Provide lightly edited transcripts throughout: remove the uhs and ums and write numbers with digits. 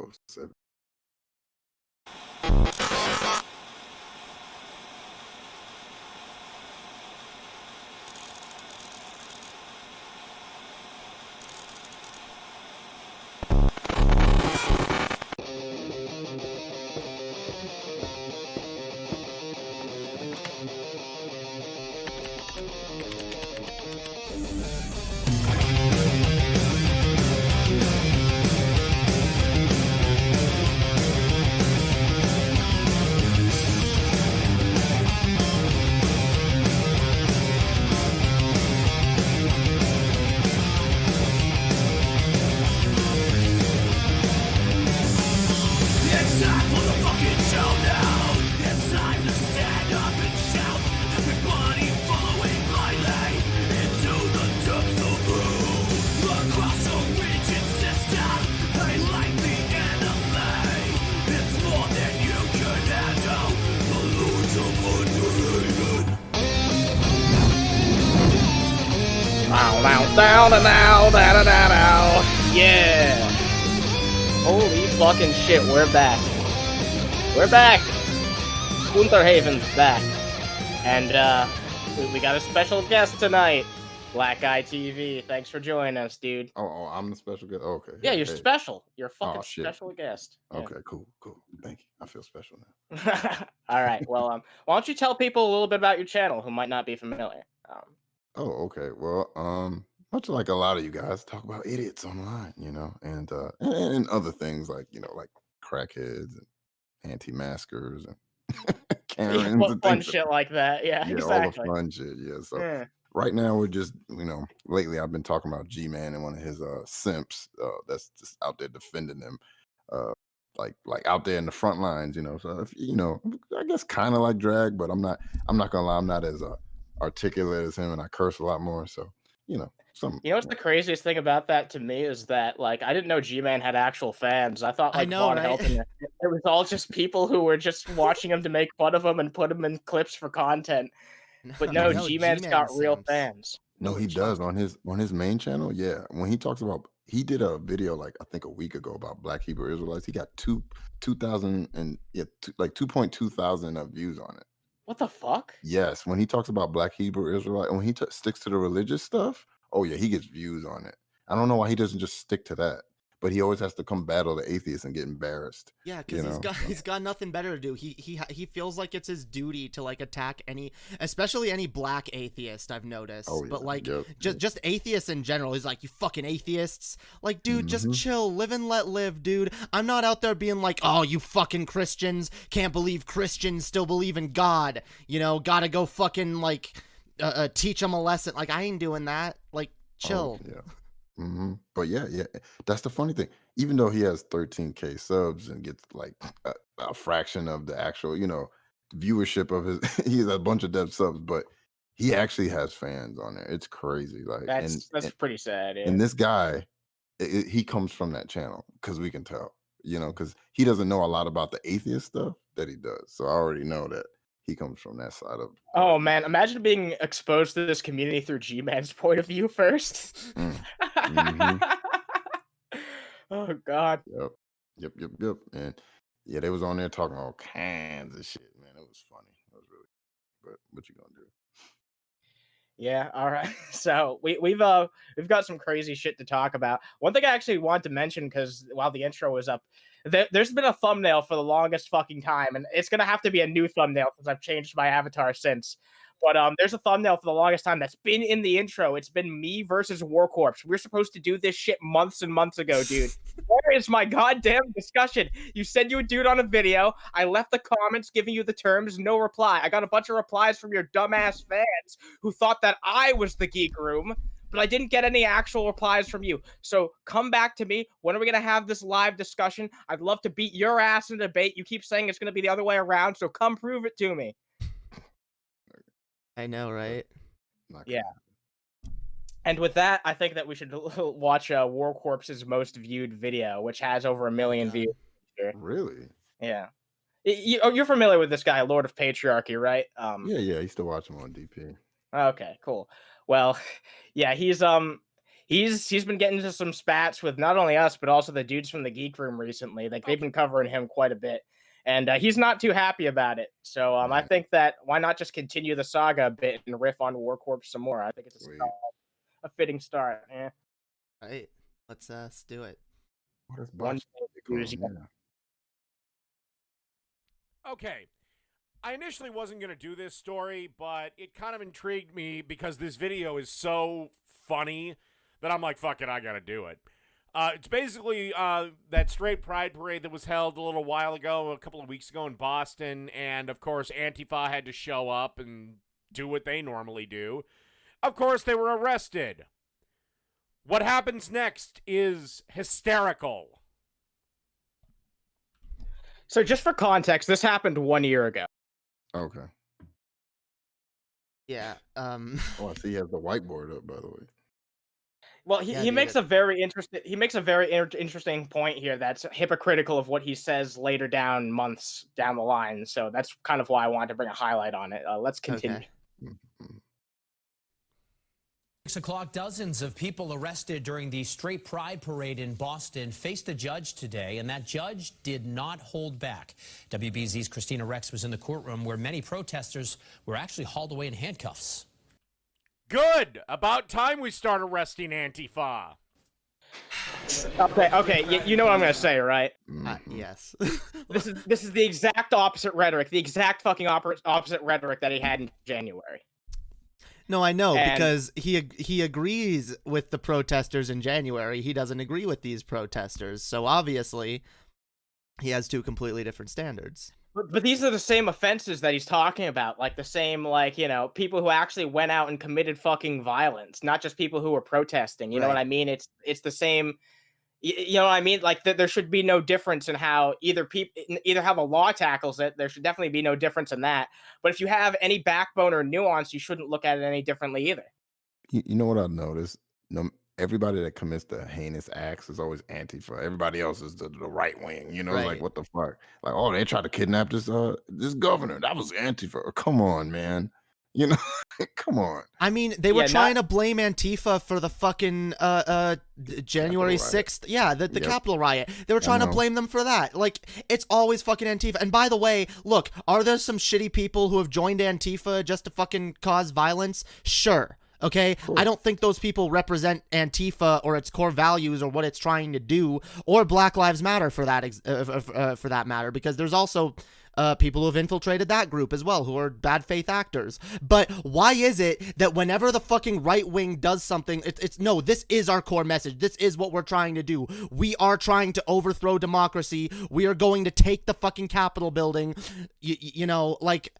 post this. Yeah. Holy fucking shit, we're back. We're back. Winterhaven's back. And we got a special guest tonight. BlackGuyTV. Thanks for joining us, dude. Oh, I'm the special guest. Okay. Yeah, you're special. You're a fucking special guest. Okay, cool. Thank you. I feel special now. All right. Well, why don't you tell people a little bit about your channel who might not be familiar? Oh, okay. Well, much like a lot of you guys talk about idiots online, and other things like, like crackheads and anti-maskers and Karens and fun things shit like that. Yeah, exactly. All the fun shit. Yeah. So right now we're just, lately I've been talking about G-Man and one of his simps that's just out there defending them, like out there in the front lines, So if I guess kind of like drag, but I'm not gonna lie, I'm not as articulate as him, and I curse a lot more. So what's the craziest thing about that to me is that, like, I didn't know G-Man had actual fans. I thought, like, Von Helton, it was all just people who were just watching him to make fun of him and put him in clips for content. But no, G-Man's got real fans. No, he does on his main channel. Yeah, when he talks about, he did a video like I think a week ago about Black Hebrew Israelites. He got 2,000 and like 2.2 thousand views on it. What the fuck? Yes, when he talks about Black Hebrew Israelite, when he sticks to the religious stuff, oh yeah, he gets views on it. I don't know why he doesn't just stick to that, but he always has to come battle the atheists and get embarrassed. Yeah, because he's got nothing better to do. He feels like it's his duty to like attack especially any black atheist. I've noticed, but like just atheists in general. He's like, you fucking atheists. Like, dude, just chill, live and let live, dude. I'm not out there being like, oh, you fucking Christians, can't believe Christians still believe in God. Gotta go fucking like teach them a lesson. Like, I ain't doing that. Like, chill. Oh, yeah. But yeah, that's the funny thing. Even though he has 13K subs and gets like a fraction of the actual, viewership of his, he has a bunch of dead subs, but he actually has fans on there. It's crazy. Like that's pretty sad. Yeah. And this guy, he comes from that channel because we can tell, because he doesn't know a lot about the atheist stuff that he does. So I already know that he comes from that side of. Oh man, imagine being exposed to this community through G-Man's point of view first. Oh god. Yep. And yeah, they was on there talking all kinds of shit, man. It was funny. It was really. But what you gonna do? Yeah, all right. So we've got some crazy shit to talk about. One thing I actually wanted to mention, because while the intro was up, there's been a thumbnail for the longest fucking time, and it's gonna have to be a new thumbnail because I've changed my avatar since. But there's a thumbnail for the longest time that's been in the intro. It's been me versus Warcorpse. We're supposed to do this shit months and months ago, dude. Where is my goddamn discussion? You said you would do it on a video. I left the comments giving you the terms, no reply. I got a bunch of replies from your dumbass fans who thought that I was the geek room, but I didn't get any actual replies from you. So come back to me. When are we going to have this live discussion? I'd love to beat your ass in a debate. You keep saying it's going to be the other way around, so come prove it to me. I know, right? Yeah. And with that, I think that we should watch Warcorpse's most viewed video, which has over 1 million views. Really? Yeah. You're familiar with this guy, Lord of Patriarchy, right? Yeah. I used to watch him on DP. Okay, cool. Well, yeah, he's he's been getting into some spats with not only us but also the dudes from the Geek Room recently. Like they've been covering him quite a bit, and he's not too happy about it. So I think that why not just continue the saga a bit and riff on Warcorpse some more? I think it's a fitting start. Yeah. All right, let's do it. Okay. I initially wasn't going to do this story, but it kind of intrigued me because this video is so funny that I'm like, fuck it, I got to do it. It's basically that straight pride parade that was held a little while ago, a couple of weeks ago in Boston, and of course Antifa had to show up and do what they normally do. Of course, they were arrested. What happens next is hysterical. So just for context, this happened 1 year ago. Okay. Yeah. Oh, I see he has the whiteboard up, by the way. Well, he makes a very interesting point here that's hypocritical of what he says later down months down the line. So that's kind of why I wanted to bring a highlight on it. Let's continue. Okay. 6 o'clock, dozens of people arrested during the Straight Pride Parade in Boston faced a judge today, and that judge did not hold back. WBZ's Christina Rex was in the courtroom where many protesters were actually hauled away in handcuffs. Good. About time we start arresting Antifa. Okay. You know what I'm gonna say, right? Yes. This is the exact opposite rhetoric, the exact fucking opposite rhetoric that he had in January. No, I know, because he agrees with the protesters in January. He doesn't agree with these protesters. So obviously, he has two completely different standards. But these are the same offenses that he's talking about, like the same, like, you know, people who actually went out and committed fucking violence, not just people who were protesting. You know what I mean? It's the same. You know what I mean? Like there should be no difference in how either how the law tackles it. There should definitely be no difference in that. But if you have any backbone or nuance, you shouldn't look at it any differently either. You know what I've noticed? Everybody that commits the heinous acts is always Antifa. Everybody else is the right wing. You know, like what the fuck? Like, oh, they tried to kidnap this governor. That was Antifa. Come on, man. You know, come on. I mean, they were trying to blame Antifa for the fucking January 6th. Yeah, the Capitol riot. They were trying to blame them for that. Like, it's always fucking Antifa. And by the way, look, are there some shitty people who have joined Antifa just to fucking cause violence? Sure. Okay, I don't think those people represent Antifa or its core values or what it's trying to do, or Black Lives Matter for that matter, because there's also people who have infiltrated that group as well, who are bad faith actors. But why is it that whenever the fucking right wing does something, it's no, this is our core message. This is what we're trying to do. We are trying to overthrow democracy. We are going to take the fucking Capitol building. You know, like,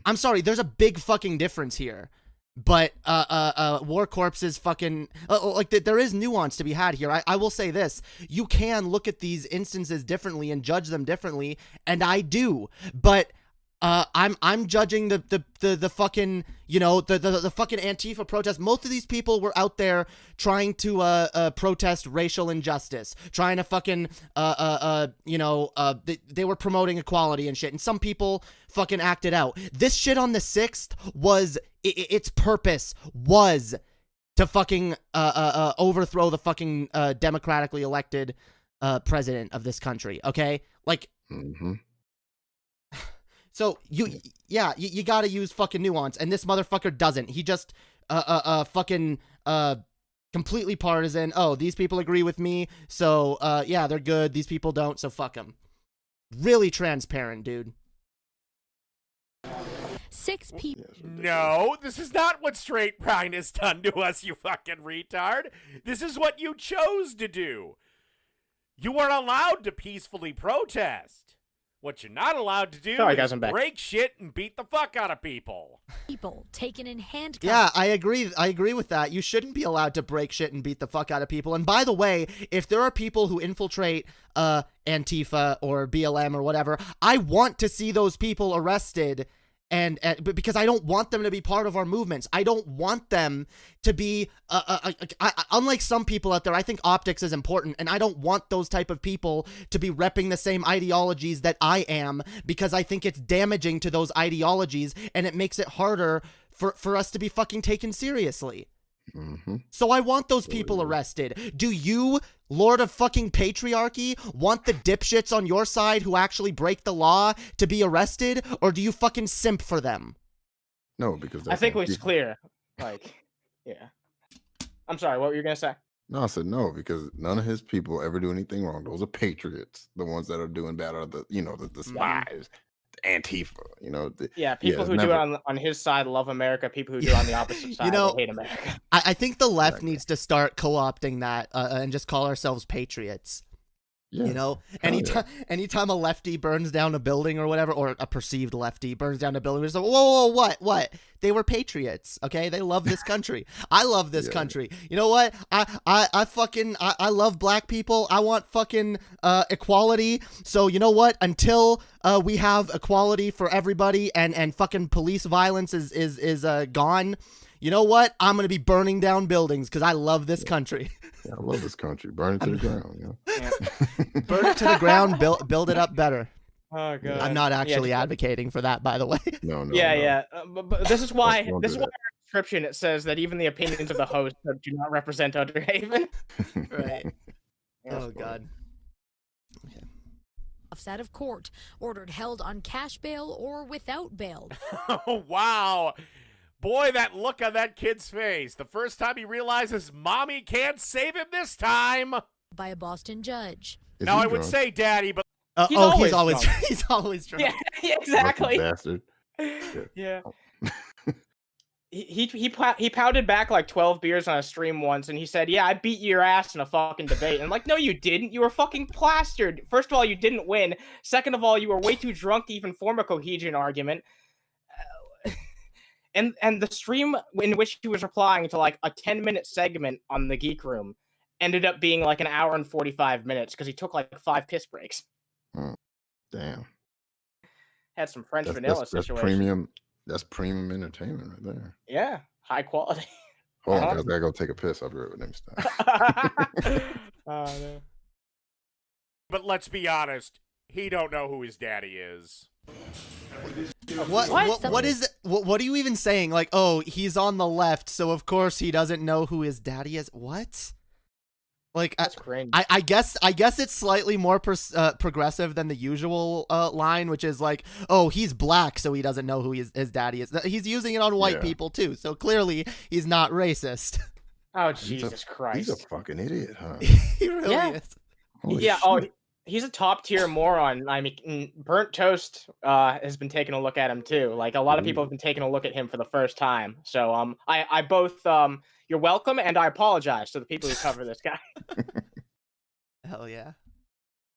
I'm sorry, there's a big fucking difference here. But Warcorpse is fucking like there is nuance to be had here. I will say this: you can look at these instances differently and judge them differently, and I do. But I'm judging the fucking, you know, the fucking Antifa protest. Most of these people were out there trying to protest racial injustice, trying to fucking you know, they were promoting equality and shit, and some people fucking acted out. This shit on the 6th was its purpose was to fucking overthrow the fucking democratically elected president of this country. Okay, like. So you got to use fucking nuance, and this motherfucker doesn't. He just fucking completely partisan. Oh, these people agree with me, so yeah, they're good. These people don't, so fuck them. Really transparent, dude. 6 people. No, this is not what straight pride has done to us, you fucking retard. This is what you chose to do. You weren't allowed to peacefully protest. What you're not allowed to do is break shit and beat the fuck out of people. People taken in handcuffs. Yeah, I agree. I agree with that. You shouldn't be allowed to break shit and beat the fuck out of people. And by the way, if there are people who infiltrate Antifa or BLM or whatever, I want to see those people arrested. And because I don't want them to be part of our movements. I don't want them to be, unlike some people out there, I think optics is important. And I don't want those type of people to be repping the same ideologies that I am, because I think it's damaging to those ideologies and it makes it harder for us to be fucking taken seriously. So I want those people arrested. Do you, Lord of fucking Patriarchy, want the dipshits on your side who actually break the law to be arrested, or do you fucking simp for them? No, because I think it's clear. Like, yeah. I'm sorry, what were you gonna say? No, I said no, because none of his people ever do anything wrong. Those are patriots. The ones that are doing bad are the, the spies, the Antifa, people who do it on his side love America. People who do it on the opposite side they hate America. I think the left needs to start co-opting that and just call ourselves patriots. Yeah. Anytime a lefty burns down a building or whatever, or a perceived lefty burns down a building, we're just like, whoa, what? They were patriots, okay? They love this country. I love this country. You know what? I love black people. I want fucking equality. So you know what? Until we have equality for everybody and fucking police violence is gone, you know what? I'm gonna be burning down buildings because I love this country. Yeah, I love this country. Burn it to the ground. Burn it to the ground. Build it up better. Oh god. I'm not actually advocating for that, by the way. No. But this is why. In our description it says that even the opinions of the host do not represent Underhaven. Right. Oh god. Okay. Out of court, ordered held on cash bail or without bail. Oh wow. Boy, that look on that kid's face. The first time he realizes mommy can't save him this time. By a Boston judge. Now, I would say daddy, but... he's always drunk. Yeah, exactly. Bastard. Yeah. He pouted back like 12 beers on a stream once, and he said, yeah, I beat your ass in a fucking debate. And I'm like, no, you didn't. You were fucking plastered. First of all, you didn't win. Second of all, you were way too drunk to even form a cohesion argument. And the stream in which he was replying to like a 10-minute segment on the Geek Room ended up being like an hour and 45 minutes because he took like 5 piss breaks. Damn. Had some French vanilla situation. That's premium entertainment right there. Yeah, high quality. Hold on, guys, I gotta go take a piss. I'll be right with him. Stop. No. But let's be honest, he don't know who his daddy is. What are you even saying? Like, oh, he's on the left, so of course he doesn't know who his daddy is. What? Like, that's cringe. I guess it's slightly more progressive than the usual line, which is like, oh, he's black, so he doesn't know who his daddy is. He's using it on white people too, so clearly he's not racist. Oh Jesus Christ! He's a fucking idiot, huh? He really is. Holy shit. He's a top tier moron. I mean, Burnt Toast has been taking a look at him too. Like a lot of people have been taking a look at him for the first time. So I both you're welcome, and I apologize to the people who cover this guy. Hell yeah.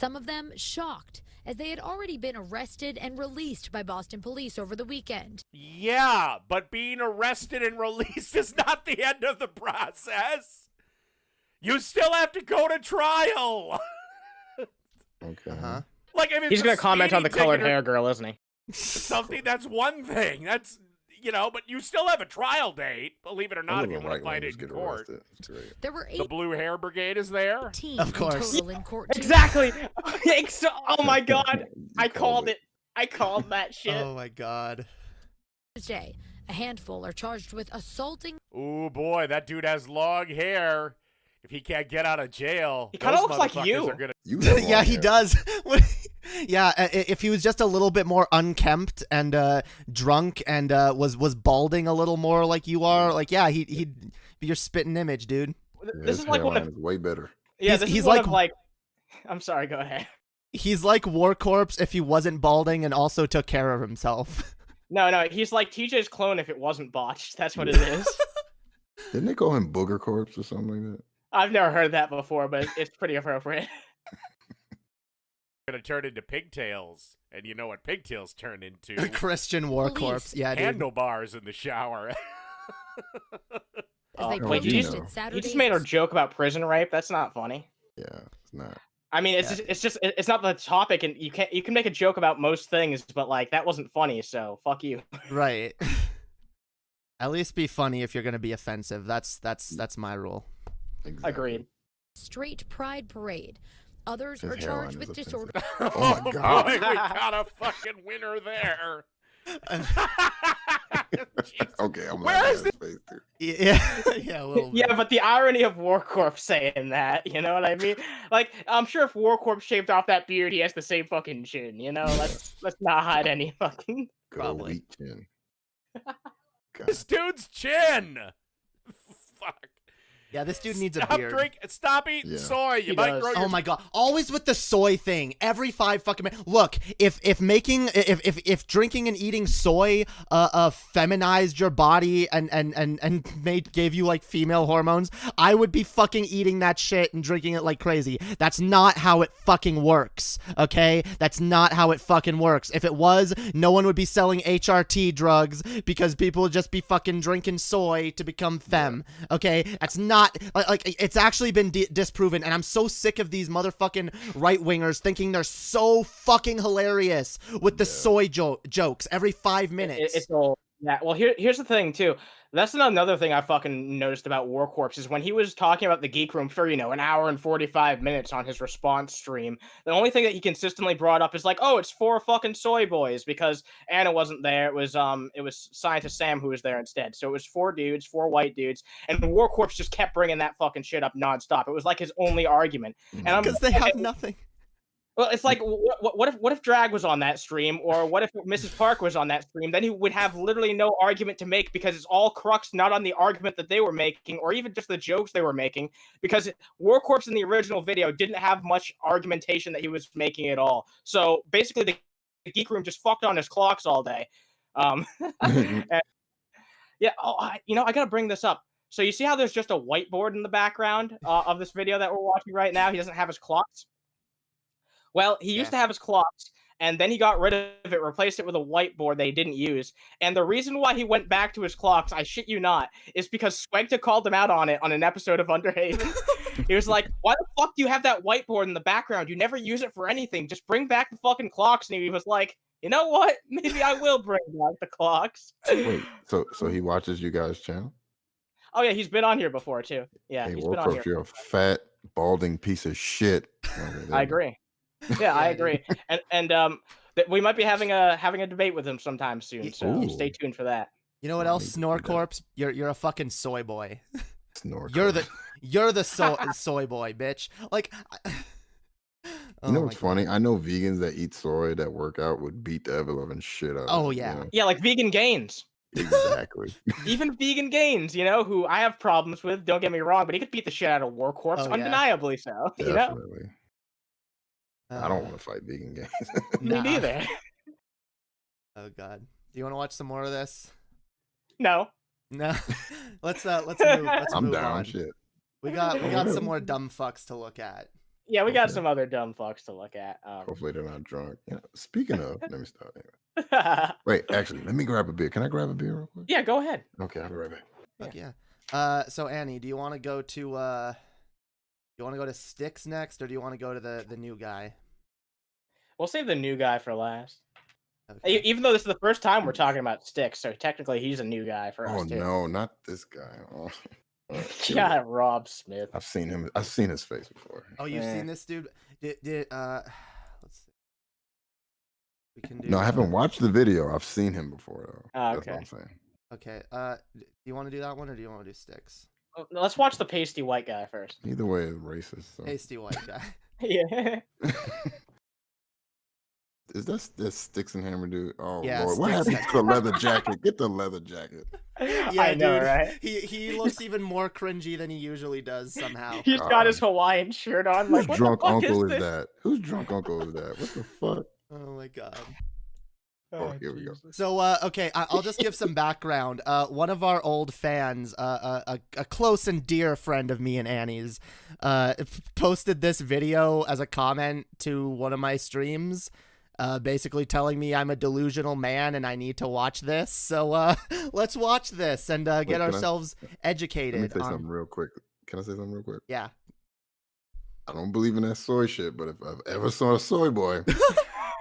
Some of them shocked, as they had already been arrested and released by Boston police over the weekend. Yeah, but being arrested and released is not the end of the process. You still have to go to trial. Okay. Like, I mean, he's gonna comment on the colored hair girl, isn't he? Something that's one thing. That's but you still have a trial date. Believe it or not, if you want to fight it in court. There were 8. The Blue Hair Brigade is there. Of course. In court exactly. Oh my god, I called it. I called that shit. Oh my god. Tuesday, a handful are charged with assaulting. Ooh boy, that dude has long hair. If he can't get out of jail, he kind of looks like you. Yeah, he does. Yeah, if he was just a little bit more unkempt and drunk and was balding a little more like you are, like he'd be your spitting image, dude. This is like one of way better. Yeah, he's like. I'm sorry. Go ahead. He's like Warcorpse if he wasn't balding and also took care of himself. No, he's like TJ's clone if it wasn't botched. That's what it is. Didn't they call him Booger Corpse or something like that? I've never heard that before, but it's pretty appropriate. Gonna turn into pigtails, and you know what pigtails turn into? Christian Warcorpse, yeah, dude. Handlebars in the shower. Wait, you just made a joke about prison rape. That's not funny. Yeah, it's not. I mean, it's not the topic, and you can make a joke about most things, but like that wasn't funny, so fuck you. Right. At least be funny if you're gonna be offensive. That's my rule. Exactly. Agreed. Straight pride parade. Others are charged with disorder. Oh my god. Boy, we got a fucking winner there. Okay, I'm Where is this face too. Yeah, a little bit. Yeah, but the irony of Warcorpse saying that, you know what I mean? Like, I'm sure if Warcorpse shaved off that beard, he has the same fucking chin. You know, let's not hide any fucking. Probably. Weak chin. This dude's chin. Fuck. Yeah, this dude needs a beard. Stop eating soy. You might grow your... Oh my god! Always with the soy thing. Every 5 fucking minutes. Look, if drinking and eating soy feminized your body and gave you like female hormones, I would be fucking eating that shit and drinking it like crazy. That's not how it fucking works. Okay, that's not how it fucking works. If it was, no one would be selling HRT drugs because people would just be fucking drinking soy to become femme. Okay, that's not. Like it's actually been disproven, and I'm so sick of these motherfucking right-wingers thinking they're so fucking hilarious with the soy jokes every 5 minutes. It's all well. Here's the thing too. That's another thing I fucking noticed about Warcorpse is when he was talking about the Geek Room for, an hour and 45 minutes on his response stream, the only thing that he consistently brought up is like, oh, it's 4 fucking soy boys because Anna wasn't there. It was Scientist Sam who was there instead. So it was 4 dudes, 4 white dudes, and Warcorpse just kept bringing that fucking shit up nonstop. It was like his only argument. And because they have nothing. Well, it's like, what if Drag was on that stream, or what if Mrs. Park was on that stream? Then he would have literally no argument to make because it's all crux not on the argument that they were making, or even just the jokes they were making. Because Warcorpse in the original video didn't have much argumentation that he was making at all. So basically, the Geek Room just fucked on his clocks all day. And, yeah. Oh, I gotta bring this up. So you see how there's just a whiteboard in the background of this video that we're watching right now? He doesn't have his clocks. Well, he used to have his clocks, and then he got rid of it, replaced it with a whiteboard that he didn't use. And the reason why he went back to his clocks, I shit you not, is because Swegta called him out on it on an episode of Underhaven. He was like, why the fuck do you have that whiteboard in the background? You never use it for anything. Just bring back the fucking clocks. And he was like, you know what? Maybe I will bring back the clocks. Wait, so he watches you guys' channel? Oh, yeah, he's been on here before, too. Yeah, hey, he's been on here. You're a fat, balding piece of shit. I agree. Yeah, I agree, and we might be having a debate with him sometime soon. So stay tuned for that. You know what else, Snorcorpse? You're a fucking soy boy. Snorcorpse. You're the soy boy, bitch. Like, you know what's funny? I know vegans that eat soy that work out would beat the ever-loving shit out. Oh yeah, yeah, like Vegan Gains. Exactly. Even Vegan Gains, who I have problems with. Don't get me wrong, but he could beat the shit out of Warcorpse, undeniably so. Definitely. I don't want to fight Vegan Gains. Me neither. Oh god. Do you want to watch some more of this? No. No. Let's move. I'm move down. on. Shit. We got some more dumb fucks to look at. Yeah, we got some other dumb fucks to look at. Hopefully they're not drunk. Speaking of, let me start. Anyway. Wait, actually, let me grab a beer. Can I grab a beer real quick? Yeah, go ahead. Okay, I'll be right back. Fuck yeah. So Annie, do you want to go to Styx next, or do you want to go to the new guy? We'll save the new guy for last. Okay. Even though this is the first time we're talking about Styx, so technically he's a new guy for us too. Oh no, not this guy. Oh. Yeah, Rob Smith. I've seen him. I've seen his face before. Oh, you've seen this dude? Let's see. We can do. No, I haven't watched the video. I've seen him before though. Oh, That's okay. what I'm saying. Okay. Do you want to do that one, or do you want to do Styx? Let's watch the pasty white guy first. Either way is racist. So. Pasty white guy. Yeah. Is that Styx and Hammer dude? Oh yeah, Lord, what happened to the leather jacket? Get the leather jacket. Yeah, I know, dude. right? He looks even more cringy than he usually does somehow. He's got his Hawaiian shirt on. Whose Like, drunk uncle is that? Whose drunk uncle is that? What the fuck? Oh my god. Oh, here we go. So, okay, I'll just give some background. One of our old fans, a close and dear friend of me and Annie's, posted this video as a comment to one of my streams, basically telling me I'm a delusional man and I need to watch this. So, let's watch this and get ourselves educated. Let me say something real quick. Can I say something real quick? Yeah. I don't believe in that soy shit, but if I've ever saw a soy boy...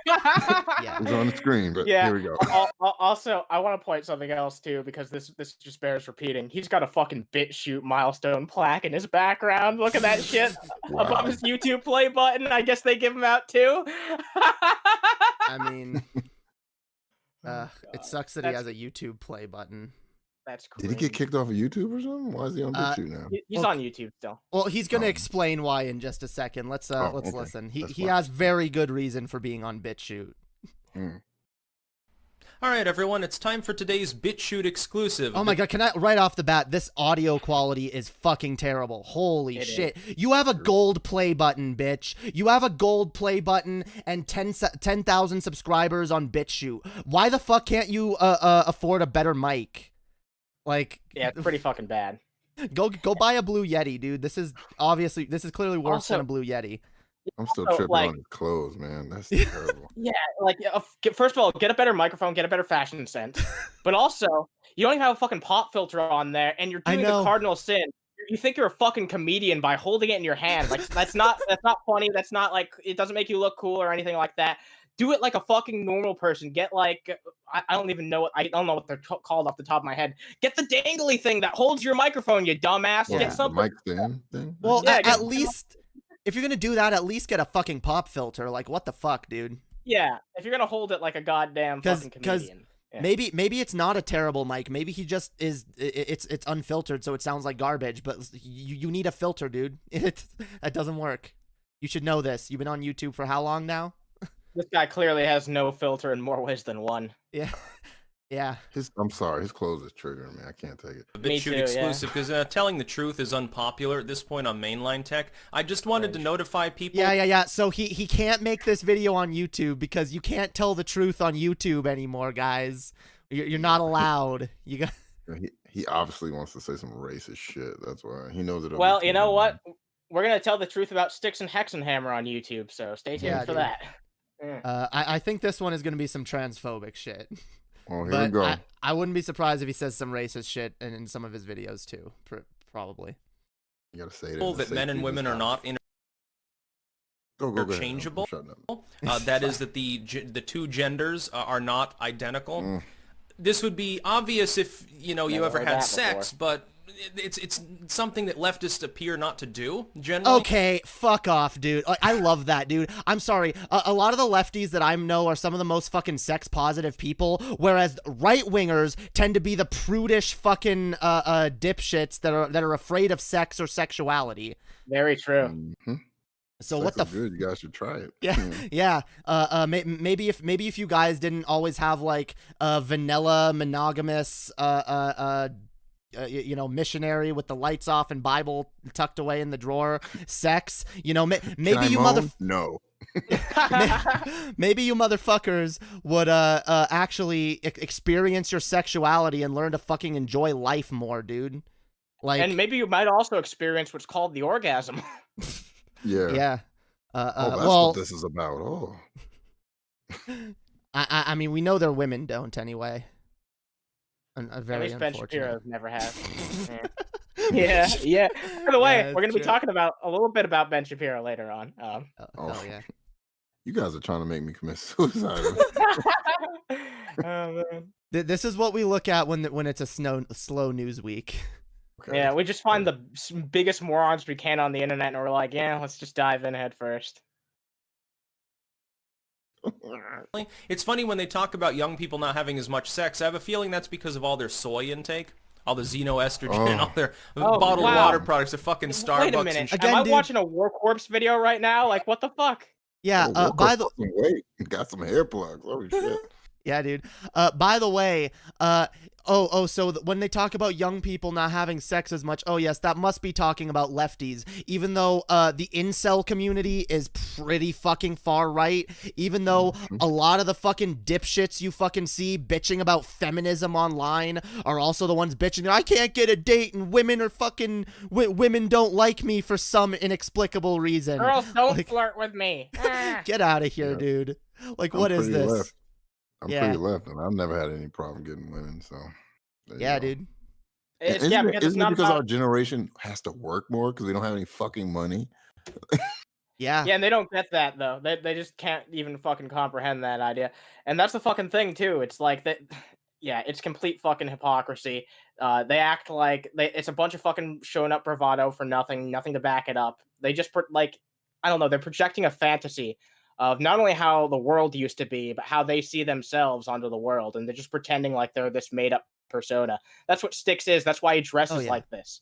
Yeah, it's on the screen, but here we go. Also, I want to point something else too, because this just bears repeating. He's got a fucking BitChute milestone plaque in his background. Look at that shit above his YouTube play button. I guess they give him out too. I mean, It sucks that he has a YouTube play button. That's crazy. Did he get kicked off of YouTube or something? Why is he on BitChute now? He's on YouTube still. Well, he's gonna explain why in just a second. Let's listen. He has very good reason for being on BitChute. All right, everyone, it's time for today's BitChute exclusive. Oh my god, can I, right off the bat, this audio quality is fucking terrible. Holy shit. You have a gold play button, bitch. You have a gold play button and 10,000 subscribers on BitChute. Why the fuck can't you afford a better mic? Like, yeah, it's pretty fucking bad. Go buy a Blue Yeti, dude. This is clearly worse than a Blue Yeti. I'm still tripping on his clothes, man. That's terrible. Yeah, like, first of all, get a better microphone, get a better fashion sense. But also, you don't even have a fucking pop filter on there, and you're doing the cardinal sin. You think you're a fucking comedian by holding it in your hand. Like, that's not funny. That's not, like, it doesn't make you look cool or anything like that. Do it like a fucking normal person. Get, like, I don't even know I don't know what they're called off the top of my head. Get the dangly thing that holds your microphone, you dumbass. Yeah, get something. The mic stand thing. Well, yeah, at least, if you're gonna do that, at least get a fucking pop filter. Like, what the fuck, dude? Yeah, if you're gonna hold it like a goddamn fucking comedian. Yeah. Maybe it's not a terrible mic. Maybe he just is. It's unfiltered, so it sounds like garbage. But you need a filter, dude. That doesn't work. You should know this. You've been on YouTube for how long now? This guy clearly has no filter in more ways than one. Yeah. Yeah. I'm sorry, his clothes is triggering me. I can't take it. A BitChute exclusive, because telling the truth is unpopular at this point on mainline tech. I just wanted to notify people. Yeah. So he can't make this video on YouTube because you can't tell the truth on YouTube anymore, guys. You're not allowed. You got. He obviously wants to say some racist shit. That's why he knows it. Well, you know what? We're gonna tell the truth about Styx and Hexenhammer on YouTube, so stay tuned for that. I think this one is gonna be some transphobic shit. Oh, here we go. I wouldn't be surprised if he says some racist shit in some of his videos too. Probably. You gotta say it. That men and women are not interchangeable. That is that the two genders are not identical. This would be obvious if you ever had sex, but it's something that leftists appear not to do generally. Okay, fuck off, dude. I love that, dude. I'm sorry. A lot of the lefties that I know are some of the most fucking sex positive people, whereas right wingers tend to be the prudish fucking dipshits that are afraid of sex or sexuality. Very true. Mm-hmm. So sex what the good? You guys should try it. Yeah. Maybe if you guys didn't always have like vanilla monogamous missionary with the lights off and Bible tucked away in the drawer sex, maybe you no. Maybe you motherfuckers would actually experience your sexuality and learn to fucking enjoy life more, dude. Like, and maybe you might also experience what's called the orgasm. Yeah. That's what this is about. Oh. I mean, we know their women don't anyway. Very At least Ben unfortunate. Shapiro never has. Yeah. By the way, we're going to be talking about a little bit about Ben Shapiro later on. Oh yeah. You guys are trying to make me commit suicide. Oh, man. This is what we look at when it's a slow news week. Okay. Yeah, we just find the biggest morons we can on the internet, and we're like, yeah, let's just dive in head first. It's funny when they talk about young people not having as much sex. I have a feeling that's because of all their soy intake, all the xenoestrogen, all their bottled water products, their fucking Starbucks. Wait a minute. Am I watching a Warcorpse video right now? Like, what the fuck? Yeah. By the way, got some hair plugs. Holy shit. Yeah, dude. By the way, so when they talk about young people not having sex as much, oh yes, that must be talking about lefties, even though the incel community is pretty fucking far right, even though a lot of the fucking dipshits you fucking see bitching about feminism online are also the ones bitching, I can't get a date and women are fucking, women don't like me for some inexplicable reason. Girls don't flirt with me. Get out of here, dude. Like, what is this? Left. I'm pretty left, and I've never had any problem getting women. So, yeah, dude. Isn't it because our generation has to work more because we don't have any fucking money? Yeah, and they don't get that though. They just can't even fucking comprehend that idea, and that's the fucking thing too. It's like that. Yeah, it's complete fucking hypocrisy. They act like it's a bunch of fucking showing up bravado for nothing to back it up. They just I don't know. They're projecting a fantasy of not only how the world used to be, but how they see themselves onto the world, and they're just pretending like they're this made up persona. That's what Styx is. That's why he dresses like this.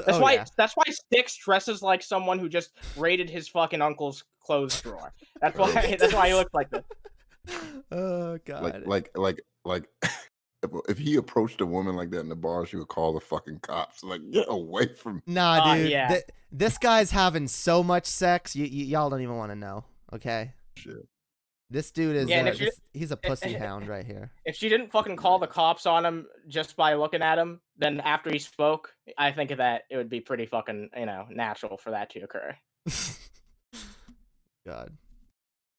That's why Styx dresses like someone who just raided his fucking uncle's clothes drawer. That's why he looks like this. Oh god. Like if he approached a woman like that in the bar, she would call the fucking cops. Like, get away from me. Nah, dude. This guy's having so much sex. Y'all don't even want to know. Okay. Shit. This dude is he's a pussy hound right here. If she didn't fucking call the cops on him just by looking at him, then after he spoke, I think that it would be pretty fucking, natural for that to occur. God.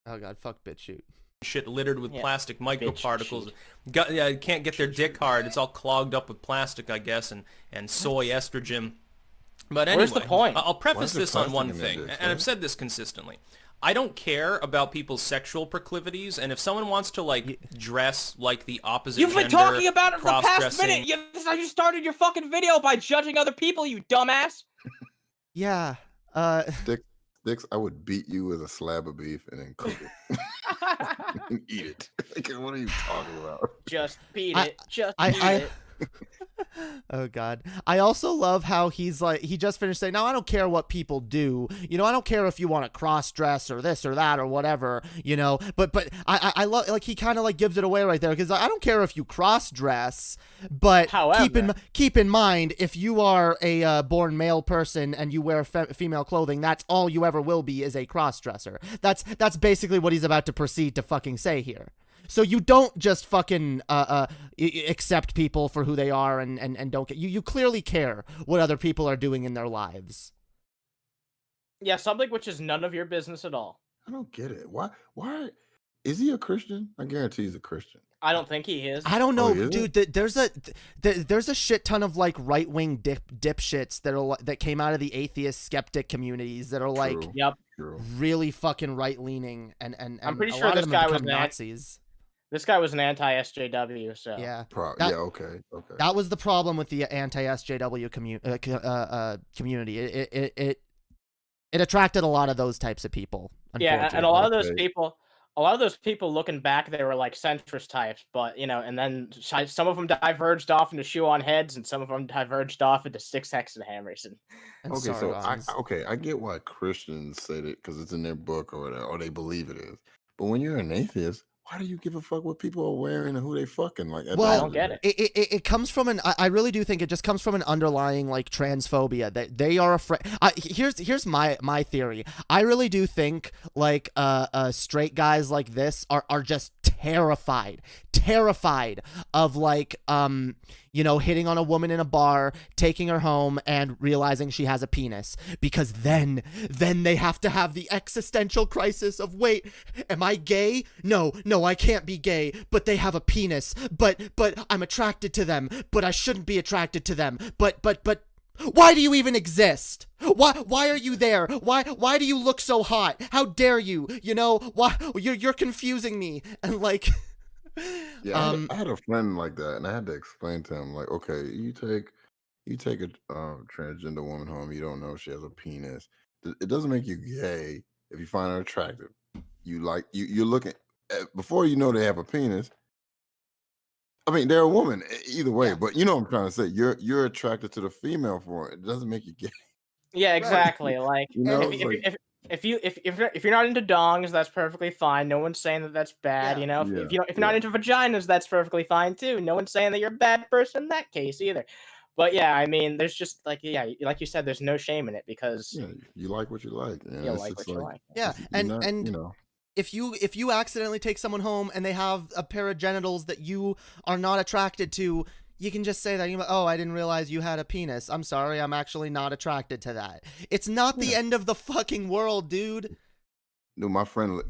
Oh god, fuck bitch shoot. Shit littered with plastic microparticles. Can't get their dick hard. It's all clogged up with plastic, I guess, and soy estrogen. But anyway, where's the point? I'll preface this on one thing, and I've said this consistently. I don't care about people's sexual proclivities, and if someone wants to dress like the opposite gender, you've been talking about it for the past minute. You started your fucking video by judging other people, you dumbass. Yeah. Styx, I would beat you with a slab of beef and then cook it. And eat it. Like, what are you talking about? Just beat it. Eat it. Oh god. I also love how he just finished saying, now I don't care what people do, I don't care if you want to cross dress or this or that or whatever, but I love, like, he kind of gives it away right there, because I don't care if you cross dress, but however, keep in mind, if you are a born male person and you wear female clothing, that's all you ever will be, is a cross dresser. That's basically what he's about to proceed to fucking say here. So you don't just fucking accept people for who they are and don't get you clearly care what other people are doing in their lives. Yeah, something which is none of your business at all. I don't get it. Why is he a Christian? I guarantee he's a Christian. I don't think he is. I don't know, dude. There's a shit ton of right-wing dipshits that came out of the atheist skeptic communities that are really fucking right-leaning, and I'm pretty a sure lot this of them guy was Nazis. This guy was an anti-SJW, so yeah. Okay. That was the problem with the anti-SJW community. It attracted a lot of those types of people. Yeah, and a lot of those people looking back, they were like centrist types, but and then some of them diverged off into shoe on heads, and some of them diverged off into Styx Hexenhammers. I get why Christians say that, because it's in their book or whatever, or they believe it is. But when you're an atheist, why do you give a fuck what people are wearing and who they fucking like? Well, I don't get it. It comes from I really do think it just comes from an underlying transphobia that they are afraid. Here's my theory. I really do think straight guys like this are just terrified of hitting on a woman in a bar, taking her home, and realizing she has a penis, because then they have to have the existential crisis of, wait, am I gay? No, I can't be gay, but they have a penis, but I'm attracted to them, but I shouldn't be attracted to them, but why do you even exist? Why are you there? Why do you look so hot? How dare you? Why you're confusing me, and Yeah, I had a friend like that, and I had to explain to him, okay, you take a transgender woman home, you don't know if she has a penis. It doesn't make you gay if you find her attractive. You're looking before you know they have a penis. I mean, they're a woman either way, but you know what I'm trying to say. You're attracted to the female for it. It doesn't make you gay. Yeah, exactly. Right. If you're not into dongs, that's perfectly fine. No one's saying that that's bad. If you're not into vaginas, that's perfectly fine too. No one's saying that you're a bad person in that case either. But yeah, I mean, there's just like you said, there's no shame in it, because you like what you like. You like what you like. Yeah, and if you accidentally take someone home and they have a pair of genitals that you are not attracted to, you can just say that, I didn't realize you had a penis. I'm sorry, I'm actually not attracted to that. It's not the end of the fucking world, dude. No, my friend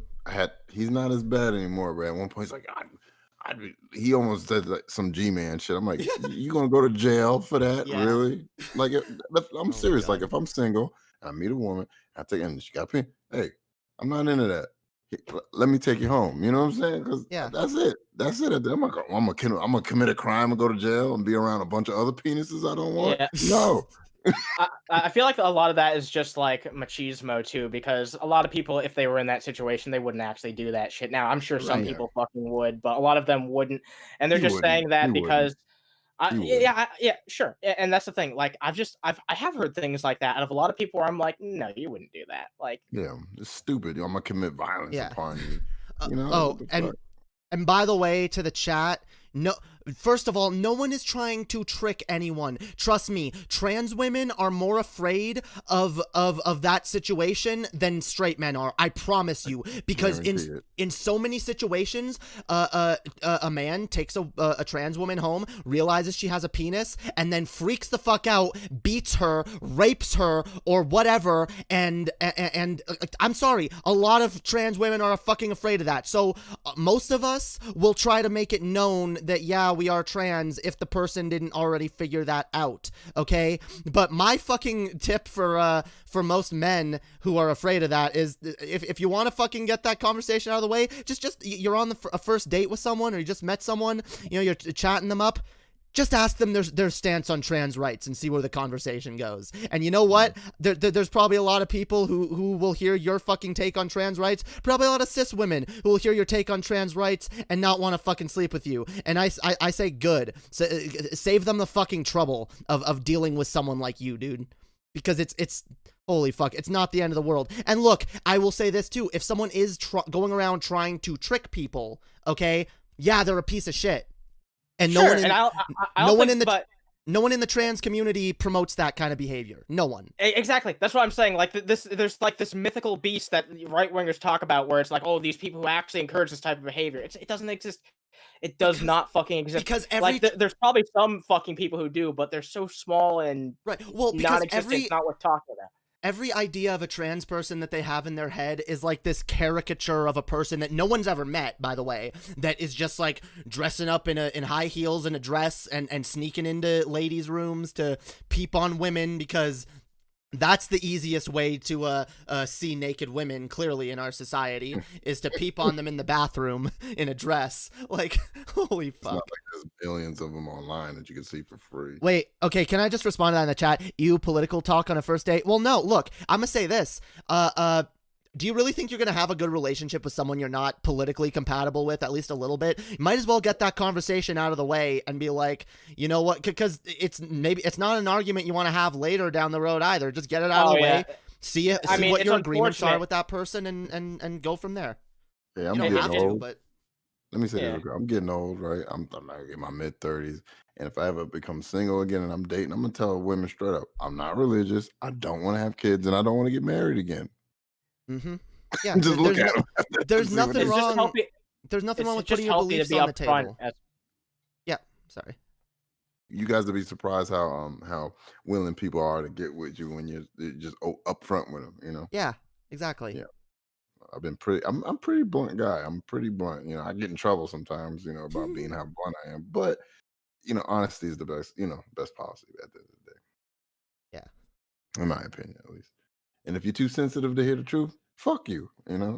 he's not as bad anymore, but at one point he's like, he almost said some G-man shit. I'm like, you gonna go to jail for that? Yeah. Really? I'm serious. God. If I'm single and I meet a woman, and she got a penis, hey, I'm not into that. Let me take you home. You know what I'm saying? Because that's it. I'm like, I'm gonna commit a crime and go to jail and be around a bunch of other penises I don't want. Yeah. No, I feel like a lot of that is just like machismo too, because a lot of people, if they were in that situation, they wouldn't actually do that shit. Now, I'm sure some people fucking would, but a lot of them wouldn't, and they're just saying that because, yeah, sure, and that's the thing. Like, I have heard things like that out of a lot of people where I'm like, no, you wouldn't do that. Like, yeah, it's stupid. I'm gonna commit violence upon you. You know? And by the way, to the chat, no. First of all, no one is trying to trick anyone. Trust me, trans women are more afraid of that situation than straight men are. I promise you, because in so many situations, a man takes a trans woman home, realizes she has a penis, and then freaks the fuck out, beats her, rapes her, or whatever. And I'm sorry, a lot of trans women are fucking afraid of that. So most of us will try to make it known that we are trans if the person didn't already figure that out, okay? But my fucking tip for most men who are afraid of that is, if you want to fucking get that conversation out of the way, just you're on a first date with someone, or you just met someone, you know, you're chatting them up, just ask them their stance on trans rights and see where the conversation goes. And you know what? There's probably a lot of people who will hear your fucking take on trans rights. Probably a lot of cis women who will hear your take on trans rights and not want to fucking sleep with you. And I say good. So, save them the fucking trouble of dealing with someone like you, dude. Because it's holy fuck, it's not the end of the world. And look, I will say this too. If someone is going around trying to trick people, okay, yeah, they're a piece of shit. And no one in the trans community promotes that kind of behavior. No one. Exactly. That's what I'm saying. Like there's like this mythical beast that right wingers talk about, where it's like, oh, these people who actually encourage this type of behavior. It doesn't exist. It does not fucking exist. Because there's probably some fucking people who do, but they're so small and non-existent. It's not worth talking about. Every idea of a trans person that they have in their head is like this caricature of a person that no one's ever met, by the way, that is just like dressing up in high heels and a dress and sneaking into ladies' rooms to peep on women, because that's the easiest way to see naked women, clearly, in our society, is to peep on them in the bathroom in a dress. Like, holy fuck. It's not like there's billions of them online that you can see for free. Wait, okay, can I just respond to that in the chat? You political talk on a first date? Well, no, look, I'm gonna say this. Do you really think you're going to have a good relationship with someone you're not politically compatible with, at least a little bit? You might as well get that conversation out of the way and be like, you know what? Because it's not an argument you want to have later down the road either. Just get it out of the way. See what your agreements are with that person and go from there. Yeah, I'm getting old. But let me say this. I'm getting old, right? I'm in my mid-30s. And if I ever become single again and I'm dating, I'm going to tell women straight up, I'm not religious. I don't want to have kids, and I don't want to get married again. Mm-hmm. Yeah, just look at them. There's nothing wrong. There's nothing wrong with putting your beliefs on the table. Yeah, sorry. You guys will be surprised how willing people are to get with you when you're just upfront with them. You know. Yeah, exactly. Yeah, I'm a pretty blunt guy. I'm pretty blunt. You know, I get in trouble sometimes. You know, about being how blunt I am. But you know, honesty is the best. You know, best policy at the end of the day. Yeah. In my opinion, at least. And if you're too sensitive to hear the truth, fuck you, you know?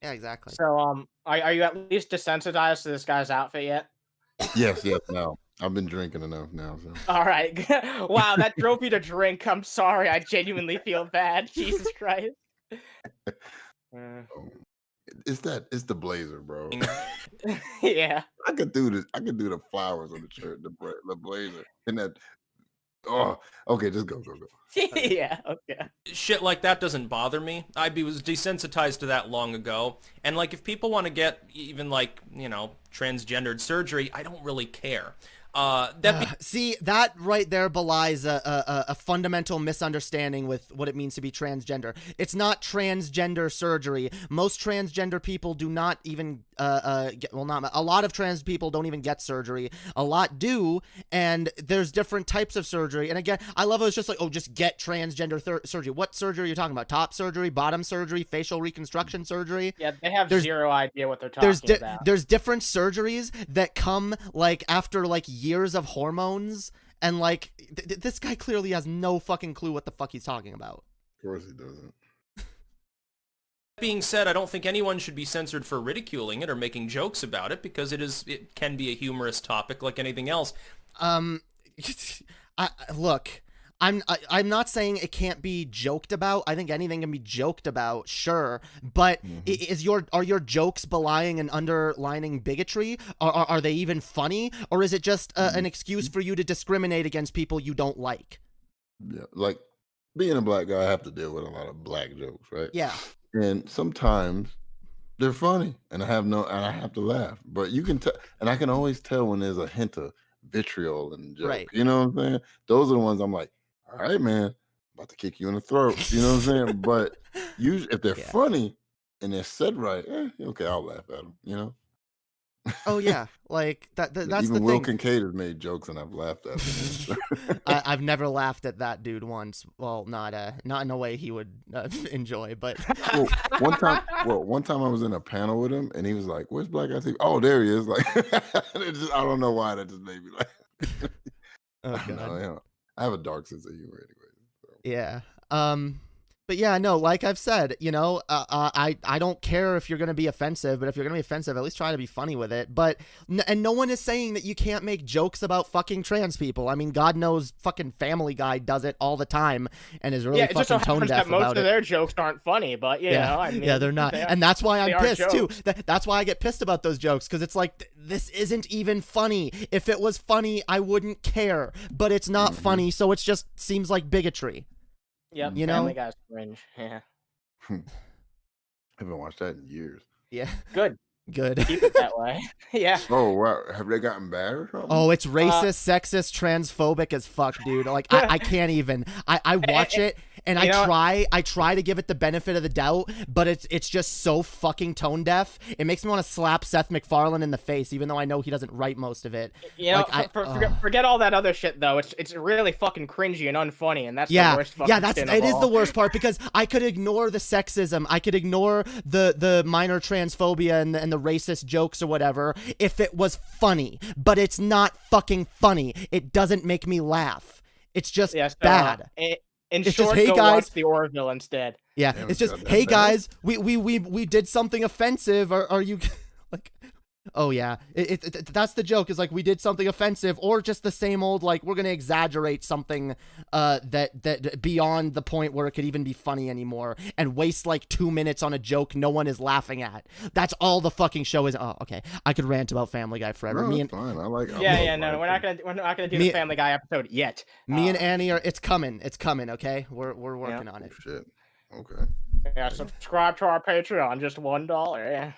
Yeah, exactly. So, are you at least desensitized to this guy's outfit yet? Yes, no. I've been drinking enough now, so. All right. Wow, that drove you to drink. I'm sorry. I genuinely feel bad. Jesus Christ. It's the blazer, bro. Yeah. I could do the flowers on the shirt, the blazer, and that. Oh, okay, just go. Yeah, okay. Shit like that doesn't bother me. Was desensitized to that long ago. And like, if people want to get even like, you know, transgendered surgery, I don't really care. See, that right there belies a fundamental misunderstanding with what it means to be transgender. It's not transgender surgery. Most transgender people do not even a lot of trans people don't even get surgery. A lot do, and there's different types of surgery. And again, I love it. It's just like, oh, just get transgender surgery. What surgery are you talking about? Top surgery, bottom surgery, facial reconstruction surgery? Yeah, they have zero idea what they're talking about. There's different surgeries that come like after like years of hormones, and like this guy clearly has no fucking clue what the fuck he's talking about. Of course he doesn't. That being said, I don't think anyone should be censored for ridiculing it or making jokes about it, because it can be a humorous topic like anything else. Look, I'm not saying it can't be joked about. I think anything can be joked about, sure. But are your jokes belying and underlining bigotry? Are they even funny? Or is it just an excuse for you to discriminate against people you don't like? Yeah, like being a black guy, I have to deal with a lot of black jokes, right? Yeah. And sometimes they're funny, and I have to laugh. But you can tell, and I can always tell when there's a hint of vitriol in the joke. Right. You know what I'm saying? Those are the ones I'm like, all right, man, about to kick you in the throat. You know what I'm saying? But usually, if they're funny and they're said right, okay, I'll laugh at them. You know? Oh yeah, like that's Even the thing. Will Kincaid has made jokes, and I've laughed at them. I've never laughed at that dude once. Well, not in a way he would enjoy, but one time I was in a panel with him, and he was like, "Where's BlackGuyTV?" Oh, there he is! Like, I don't know why that just made me like. I have a dark sense of humor anyway. So. Yeah. But yeah, no, like I've said, you know, I don't care if you're going to be offensive, but if you're going to be offensive, at least try to be funny with it. But, and no one is saying that you can't make jokes about fucking trans people. I mean, God knows fucking Family Guy does it all the time and is really fucking tone deaf about it. Most of their jokes aren't funny, but you know, I mean. Yeah, they're not. And that's why I'm pissed too. That's why I get pissed about those jokes, because it's like, this isn't even funny. If it was funny, I wouldn't care, but it's not funny, so it just seems like bigotry. Yep, you know, Family Guy's cringe. Yeah. I haven't watched that in years. Yeah. Good. Keep it that way. Yeah. Oh wow, have they gotten bad or something? Oh, it's racist, sexist, transphobic as fuck, dude. Like I can't even. I watch it and I try to give it the benefit of the doubt, but it's just so fucking tone deaf. It makes me want to slap Seth MacFarlane in the face, even though I know he doesn't write most of it. You know, like, forget all that other shit though. It's really fucking cringy and unfunny, and that's the worst fucking thing it is the worst part, because I could ignore the sexism, I could ignore the minor transphobia and the racist jokes or whatever if it was funny, but it's not fucking funny. It doesn't make me laugh. It's just bad. It's short, just, hey guys, watch the Orville instead. Yeah, it's just, hey guys, we did something offensive. Are you like? Oh yeah, that's the joke, is like we did something offensive, or just the same old, like, we're gonna exaggerate something that beyond the point where it could even be funny anymore, and waste like 2 minutes on a joke no one is laughing at. That's all the fucking show is. Oh, okay, I could rant about Family Guy forever. No, fine. I like. No, we're not gonna do the Family Guy episode yet. Me and Annie are. It's coming. Okay, we're working on it. Shit. Okay. Yeah, subscribe to our Patreon, just $1. Yeah.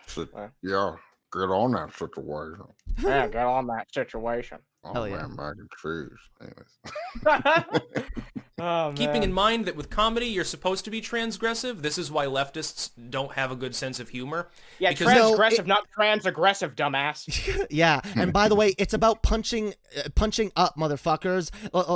Yeah. Get on that situation. Yeah, get on that situation. Oh man, mac and cheese. Anyways. Oh, keeping in mind that with comedy you're supposed to be transgressive, this is why leftists don't have a good sense of humor. Yeah, because transgressive, not trans-aggressive, dumbass. Yeah, and by the way, it's about punching up, motherfuckers.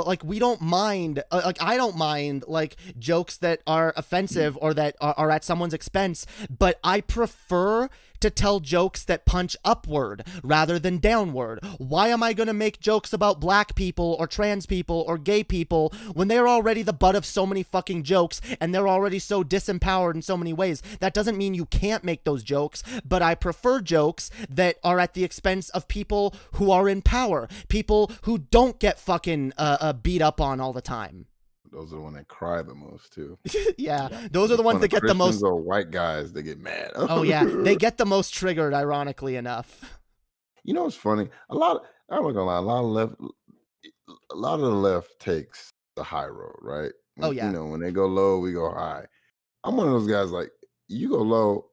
Like, we don't mind, like, I don't mind, like, jokes that are offensive or that are at someone's expense, but I prefer to tell jokes that punch upward rather than downward. Why am I going to make jokes about black people or trans people or gay people when they're already the butt of so many fucking jokes and they're already so disempowered in so many ways? That doesn't mean you can't make those jokes, but I prefer jokes that are at the expense of people who are in power, people who don't get fucking beat up on all the time. Those are the ones that cry the most too. Yeah, those are the ones that get the most. Or white guys that get mad. Oh yeah, they get the most triggered, ironically enough. You know what's funny? I'm not gonna lie. A lot of the left takes the high road, right? Oh yeah. You know, when they go low, we go high. I'm one of those guys, like, you go low,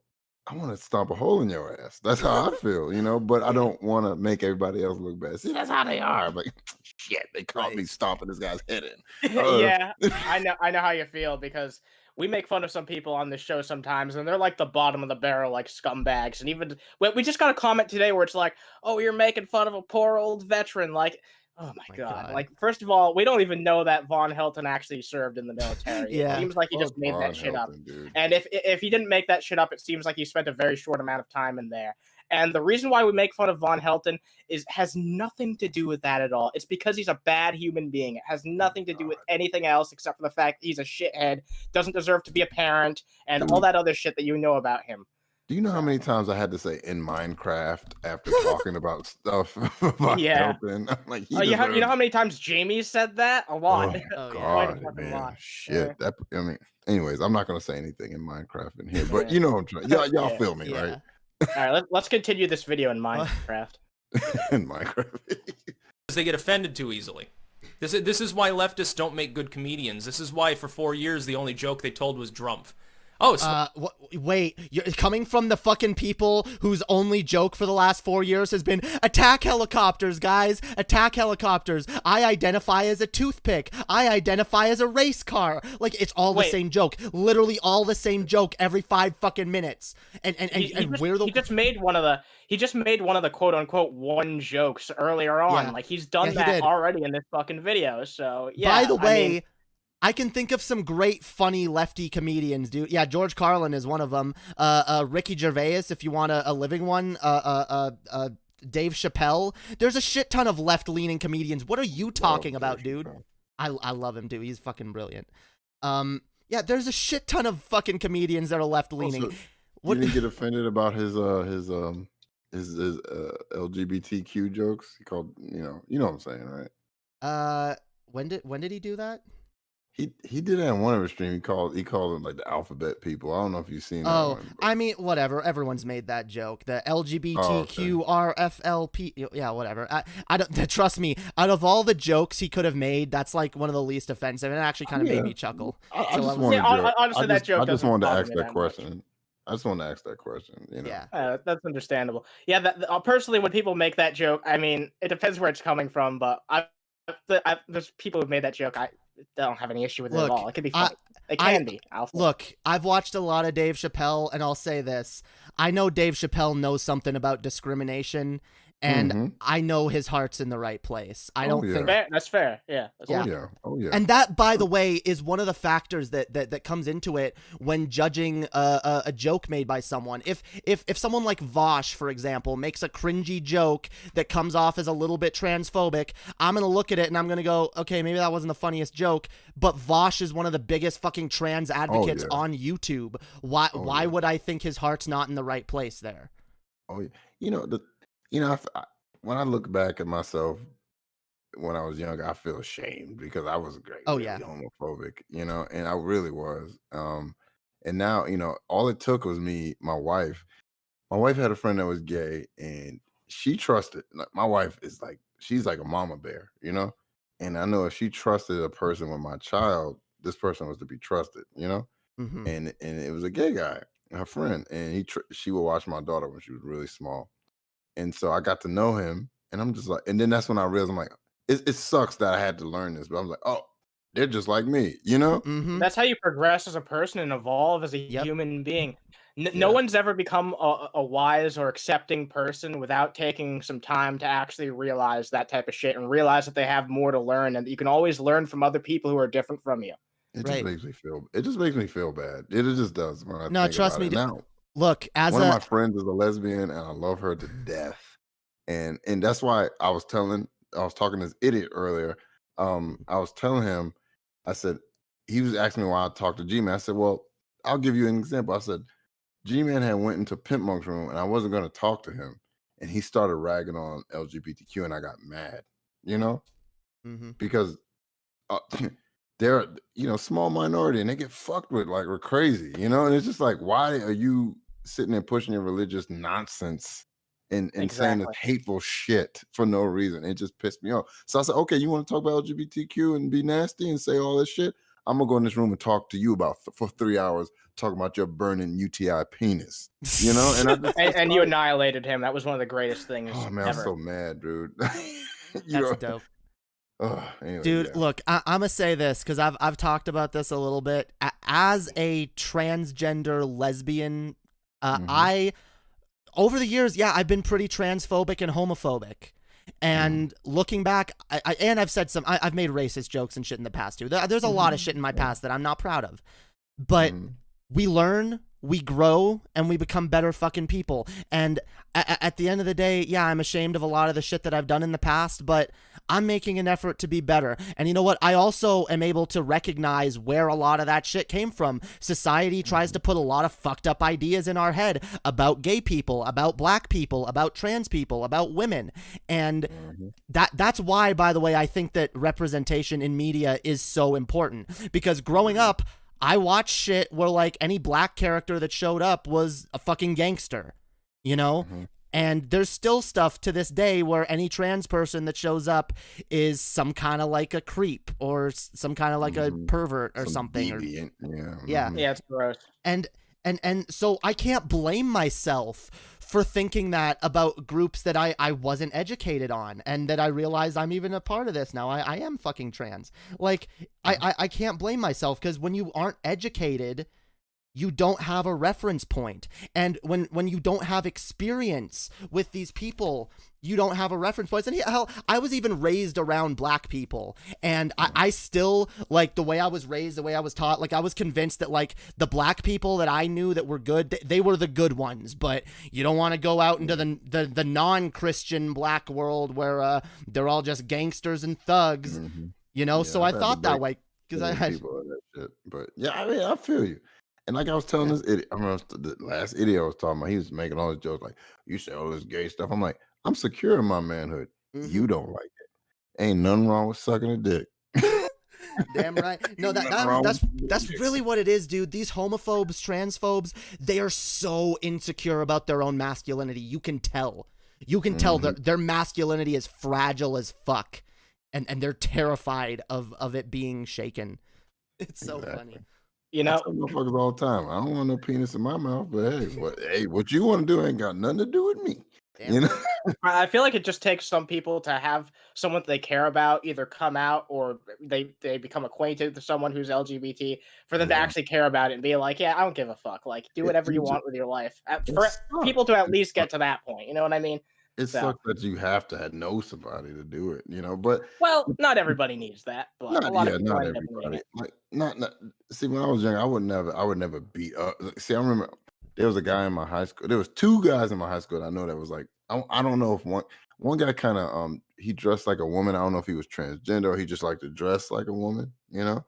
I want to stomp a hole in your ass. That's how I feel, you know, but I don't want to make everybody else look bad. See, that's how they are. I'm like, shit, they caught me stomping this guy's head in. Yeah, I know how you feel, because we make fun of some people on this show sometimes, and they're like the bottom of the barrel, like scumbags. And even we just got a comment today where it's like, oh, you're making fun of a poor old veteran. Like, oh my God. Like, first of all, we don't even know that Von Helton actually served in the military. Yeah. It seems like he just made that shit up. Dude. And if he didn't make that shit up, it seems like he spent a very short amount of time in there. And the reason why we make fun of Von Helton has nothing to do with that at all. It's because he's a bad human being. It has nothing to do with anything else except for the fact he's a shithead, doesn't deserve to be a parent, and all that other shit that you know about him. Do you know how many times I had to say in Minecraft after talking about stuff about helping? I'm like, you know how many times Jamie said that? A lot. Oh, God, man. Shit. That, I mean, anyways, I'm not gonna say anything in Minecraft in here, but you know what I'm trying. Y'all feel me, right? All right, let's continue this video in Minecraft. In Minecraft. They get offended too easily. This is why leftists don't make good comedians. This is why for 4 years the only joke they told was Drumpf. Oh, wait, you're coming from the fucking people whose only joke for the last 4 years has been attack helicopters, guys, attack helicopters. I identify as a toothpick. I identify as a race car. Like, it's all the same joke. Literally all the same joke every 5 fucking minutes. And we're the... He just made one of the quote unquote one jokes earlier on. Yeah. Like, he's done that already in this fucking video. So yeah. By the way, I can think of some great, funny lefty comedians, dude. Yeah, George Carlin is one of them. Ricky Gervais, if you want a living one. Dave Chappelle. There's a shit ton of left-leaning comedians. What are you talking about, dude? I love him, dude. He's fucking brilliant. Yeah, there's a shit ton of fucking comedians that are left-leaning. Also, you didn't get offended about his LGBTQ jokes? He called, you know what I'm saying, right? When did he do that? He did that in one of his streams. He called them like the alphabet people. I don't know if you've seen that one. I mean, whatever. Everyone's made that joke. The LGBTQRFLP. Yeah, whatever. I don't trust me. Out of all the jokes he could have made, that's like one of the least offensive, and it actually kind of made me chuckle. I just wanted to ask that question. I just want to ask that question. You know? Yeah, that's understandable. Yeah, personally, when people make that joke, I mean, it depends where it's coming from, but there's people who've made that joke. I don't have any issue with it at all. It can be funny. It can be. Look, I've watched a lot of Dave Chappelle, and I'll say this. I know Dave Chappelle knows something about discrimination, and I know his heart's in the right place. I don't think... That's fair. Yeah. Oh, yeah. And that, by the way, is one of the factors that comes into it when judging a joke made by someone. If someone like Vosh, for example, makes a cringy joke that comes off as a little bit transphobic, I'm going to look at it and I'm going to go, okay, maybe that wasn't the funniest joke, but Vosh is one of the biggest fucking trans advocates on YouTube. Why would I think his heart's not in the right place there? Oh, yeah. When I look back at myself when I was young, I feel ashamed because I was really homophobic, and I really was. And now, all it took was me, my wife. My wife had a friend that was gay, and she trusted. My wife is she's like a mama bear, And I know if she trusted a person with my child, this person was to be trusted, And it was a gay guy, her friend, and she would watch my daughter when she was really small. And so I got to know him, and I'm just like, and then that's when I realized, I'm like, it sucks that I had to learn this, but I'm like, oh, they're just like me, That's how you progress as a person and evolve as a human being. No one's ever become a wise or accepting person without taking some time to actually realize that type of shit and realize that they have more to learn and that you can always learn from other people who are different from you. It just makes me feel bad. It just does. When I think trust about me. It. Now, look, one of my friends is a lesbian, and I love her to death. And that's why I was talking to this idiot earlier. I was telling him, I said, he was asking me why I talked to G-Man. I said, well, I'll give you an example. I said, G-Man had went into Pimp Monk's room, and I wasn't going to talk to him. And he started ragging on LGBTQ, and I got mad, because they're, small minority, and they get fucked with like we're crazy, and it's just like, why are you sitting there pushing your religious nonsense and saying this hateful shit for no reason? It just pissed me off. So I said, okay, you want to talk about LGBTQ and be nasty and say all this shit? I'm gonna go in this room and talk to you for 3 hours, talking about your burning UTI penis, And you annihilated him. That was one of the greatest things. Oh man, ever. I'm so mad, dude. That's dope. Anyway, dude, look, I'm gonna say this because I've talked about this a little bit. As a transgender lesbian, I over the years, I've been pretty transphobic and homophobic. And looking back, I've said I've made racist jokes and shit in the past too. There's a lot of shit in my past that I'm not proud of. But we learn, we grow, and we become better fucking people. And at the end of the day, yeah, I'm ashamed of a lot of the shit that I've done in the past, but I'm making an effort to be better. And you know what? I also am able to recognize where a lot of that shit came from. Society tries to put a lot of fucked up ideas in our head about gay people, about black people, about trans people, about women. And that's why, by the way, I think that representation in media is so important. Because growing up, I watched shit where, like, any black character that showed up was a fucking gangster, you know? And there's still stuff to this day where any trans person that shows up is some kind of like a creep or some kind of like a pervert or something. Deviant. Yeah, it's gross. And so I can't blame myself for thinking that about groups that I wasn't educated on, and that I realize I'm even a part of this now. I am fucking trans. Like, I can't blame myself, because when you aren't educated, you don't have a reference point. And when you don't have experience with these people, you don't have a reference point. And hell, I was even raised around black people, and I still, like, the way I was raised, the way I was taught, like, I was convinced that, like, the black people that I knew that were good, they were the good ones. But you don't want to go out into the non-Christian black world where they're all just gangsters and thugs, you know? So I thought that way, because I had people and that shit. But yeah, I mean, I feel you. And like I was telling this idiot, I remember the last idiot I was talking about, he was making all these jokes like, you say all this gay stuff. I'm like, I'm secure in my manhood. You don't like it. Ain't nothing wrong with sucking a dick. Damn right. No, that's really what it is, dude. These homophobes, transphobes, they are so insecure about their own masculinity. You can tell. You can tell their masculinity is fragile as fuck. And they're terrified of it being shaken. It's so funny. You know, I tell motherfuckers all the time, I don't want no penis in my mouth, but what you want to do ain't got nothing to do with me. Damn. You know? I feel like it just takes some people to have someone that they care about either come out, or they become acquainted with someone who's LGBT, for them to actually care about it and be like, yeah, I don't give a fuck. Like, do whatever you want with your life. For people to at least get to that point, you know what I mean? It sucks that you have to know somebody to do it, you know. But not everybody needs that. But a lot of people not everybody. Like, not. See, when I was young, I would never beat up. See, I remember there was a guy in my high school. There was two guys in my high school that I know that was like, I don't know if one guy kind of he dressed like a woman. I don't know if he was transgender or he just liked to dress like a woman. You know,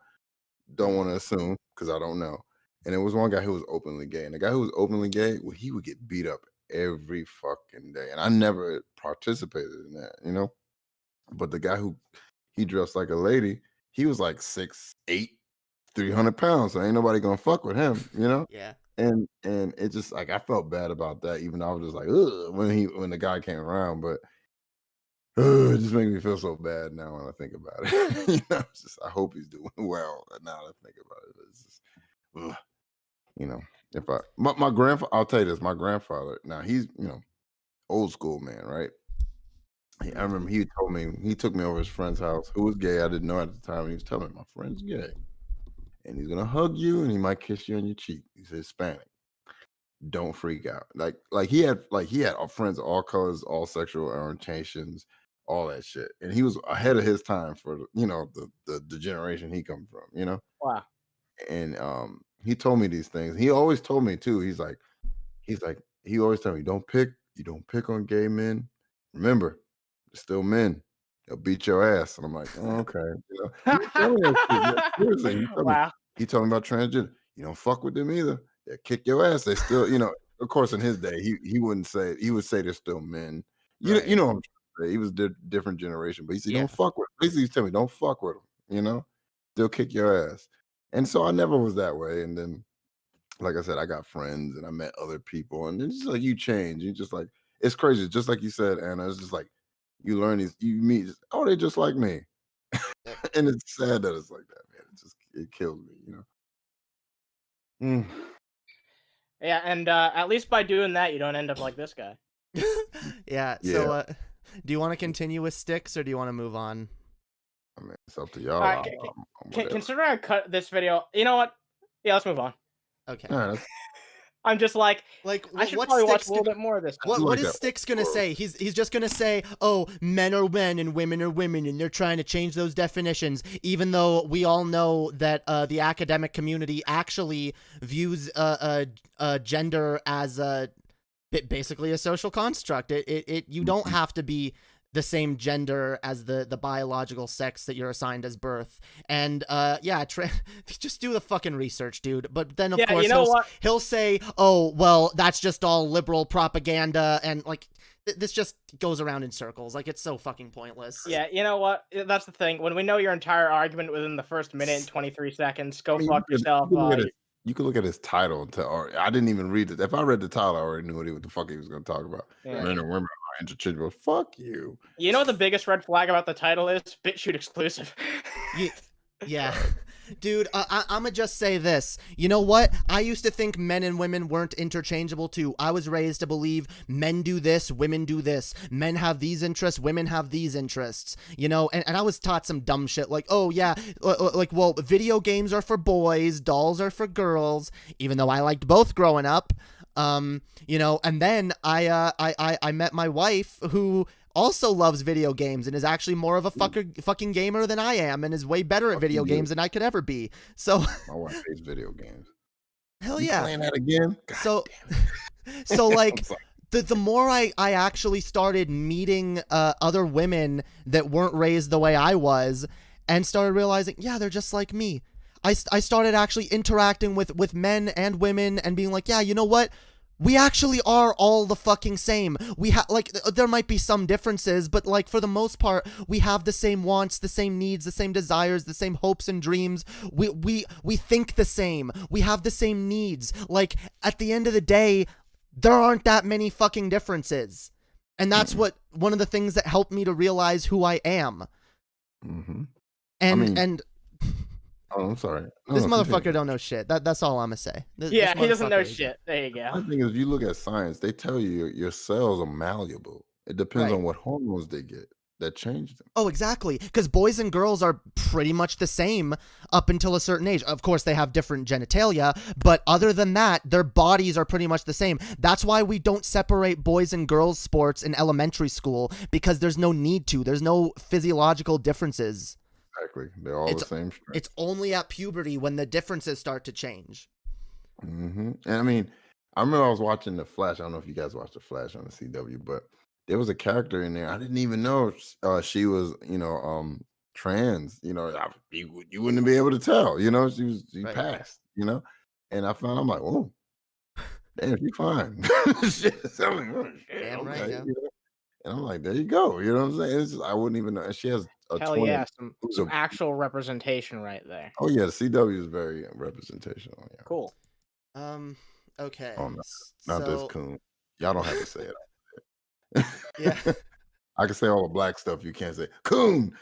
don't want to assume because I don't know. And there was one guy who was openly gay, and the guy who was openly gay, well, he would get beat up every fucking day, and I never participated in that, you know. But the guy who he dressed like a lady, he was like 6'8", 300 pounds, so ain't nobody gonna fuck with him, you know. Yeah. And it just, like, I felt bad about that, even though I was just like, ugh, when the guy came around, but it just made me feel so bad now when I think about it. You know, it's just, I hope he's doing well. Now that I think about it, it's just, ugh, you know. If my grandfather, I'll tell you this, my grandfather, now he's, you know, old school man, right? I remember he took me over his friend's house who was gay. I didn't know at the time. And he was telling me, my friend's gay, and he's gonna hug you and he might kiss you on your cheek. He's Hispanic. Don't freak out. Like he had friends of all colors, all sexual orientations, all that shit. And he was ahead of his time for, you know, the generation he come from, you know. Wow. And he told me these things. He always told me too. He always told me, you don't pick on gay men. Remember, they're still men. They'll beat your ass. And I'm like, oh, okay. You know, he told me that shit. Seriously, he told me about transgender. You don't fuck with them either. They'll kick your ass. They still, you know, of course, in his day, he wouldn't say, he would say they're still men. You know what I'm trying to say. He was different generation, but he said, don't fuck with them. Basically, he's telling me, don't fuck with them. You know, they'll kick your ass. And so I never was that way. And then, like I said, I got friends and I met other people, and it's just like you change. You just like, it's crazy. Just like you said, Anna, it's just like you learn you meet, they're just like me. And it's sad that it's like that, man. It kills me, you know. Yeah, and at least by doing that, you don't end up like this guy. Yeah. So, do you want to continue with Styx, or do you want to move on? I mean, it's up to y'all. Right, considering I cut this video, you know what? Yeah, let's move on. Okay. I'm just like I should probably watch a little bit more of this. What is Styx gonna say? He's just gonna say, "Oh, men are men and women are women, and they're trying to change those definitions." Even though we all know that the academic community actually views gender as basically a social construct. You don't have to be the same gender as the biological sex that you're assigned as birth. And just do the fucking research, dude. But then of course he'll say, "Oh, well, that's just all liberal propaganda," and like this just goes around in circles. Like, it's so fucking pointless. Yeah, you know what? That's the thing. When we know your entire argument within the first minute and 23 seconds, go fuck yourself. You can look at his title and tell. I didn't even read it. If I read the title, I already knew what the fuck he was going to talk about. Yeah. Men and women are interchangeable. Fuck you. You know what the biggest red flag about the title is? BitChute exclusive. Yeah. Dude, I'ma just say this. You know what? I used to think men and women weren't interchangeable too. I was raised to believe men do this, women do this. Men have these interests, women have these interests. You know, and I was taught some dumb shit like, oh yeah, like, well, video games are for boys, dolls are for girls, even though I liked both growing up. You know, and then I met my wife who also loves video games and is actually more of a fucking gamer than I am and is way better at video games than I could ever be. So my wife hates video games. Hell yeah. Playing that again? God so like the more I actually started meeting other women that weren't raised the way I was and started realizing, yeah, they're just like me. I started actually interacting with men and women and being like, yeah, you know what? We actually are all the fucking same. We have, like, there might be some differences, but, like, for the most part, we have the same wants, the same needs, the same desires, the same hopes and dreams. We think the same. We have the same needs. Like, at the end of the day, there aren't that many fucking differences. And that's one of the things that helped me to realize who I am. Mm-hmm. And oh, I'm sorry. This motherfucker don't know shit. That's all I'm gonna say. He doesn't know shit. There you go. The thing is, if you look at science, they tell you your cells are malleable. It depends on what hormones they get that change them. Oh, exactly. Because boys and girls are pretty much the same up until a certain age. Of course, they have different genitalia, but other than that, their bodies are pretty much the same. That's why we don't separate boys and girls sports in elementary school, because there's no need to. There's no physiological differences. Exactly. They're all the same strength. It's only at puberty when the differences start to change. Mm-hmm. And I mean, I remember I was watching The Flash. I don't know if you guys watched The Flash on the CW, but there was a character in there. I didn't even know she was, trans. You know, you wouldn't be able to tell. You know, she passed. You know, and I'm like, oh, damn, she's fine. Shit. I'm like, oh, shit, damn okay. right. Yeah. You know? And I'm like, there you go. You know what I'm saying? It's just, I wouldn't even know. And she has hell yeah, some actual representation right there. Oh yeah, the CW is very representational. Yeah. Cool. Okay. Oh no, not this coon. Y'all don't have to say it. Yeah. I can say all the black stuff. You can't say coon.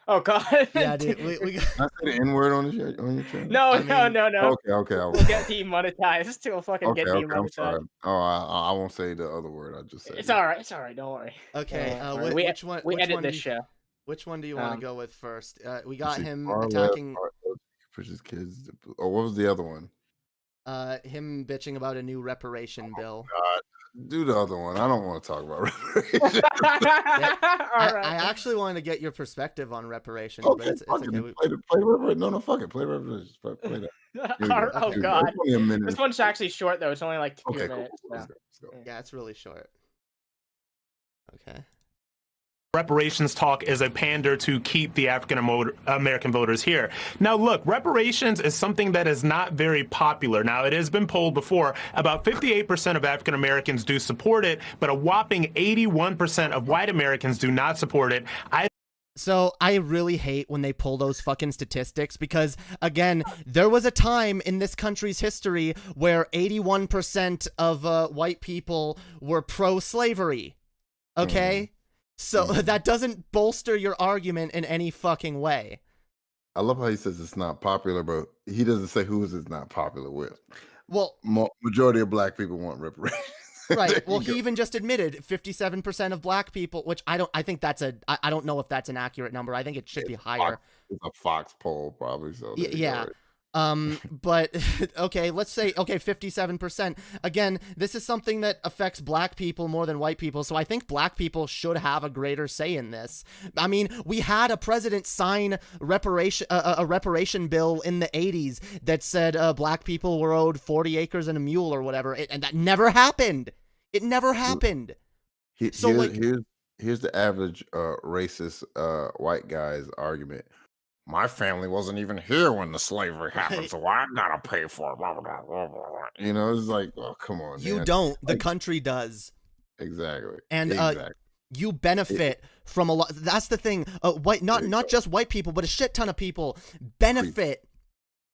Oh God. Yeah, dude. We got... Can I say the N-word on your channel? No. Okay. We'll get demonetized. We'll fucking get demonetized. I'm sorry. Oh, I won't say the other word. I just say it's all right. It's all right. Don't worry. Okay. Which one? We edit this show. Which one do you want to go with first? We got him attacking. Pushes kids. Oh, what was the other one? Him bitching about a new reparation bill. God. Do the other one. I don't want to talk about reparations. I actually wanted to get your perspective on reparations, but it's okay. Play reparations. No, fuck it. Play reparations. Play that. Oh God. This one's actually short though. It's only like 2 minutes. Cool. Let's go. Yeah, it's really short. Okay. Reparations talk is a pander to keep the African American voters here. Now, look, reparations is something that is not very popular. Now, it has been polled before. About 58% of African Americans do support it, but a whopping 81% of white Americans do not support it. So I really hate when they pull those fucking statistics because, again, there was a time in this country's history where 81% of white people were pro-slavery. Okay? So that doesn't bolster your argument in any fucking way. I love how he says it's not popular, but he doesn't say who's it's not popular with. Well, majority of black people want reparations. Right. Well, he even just admitted 57% of black people, which I don't know if that's an accurate number. I think it should be higher. It's a Fox poll, probably. So yeah. But okay, let's say, okay, 57%. Again, this is something that affects black people more than white people, so I think black people should have a greater say in this. I mean, we had a president sign a reparation bill in the 80s that said black people were owed 40 acres and a mule or whatever, and that never happened. It never happened. Here's the average racist white guy's argument. My family wasn't even here when the slavery happened, so I gotta pay for it. Blah, blah, blah, blah, blah. You know, it's like, oh, come on, you man. don't. The country does. Exactly. And you benefit from a lot. That's the thing. Not just white people, but a shit ton of people benefit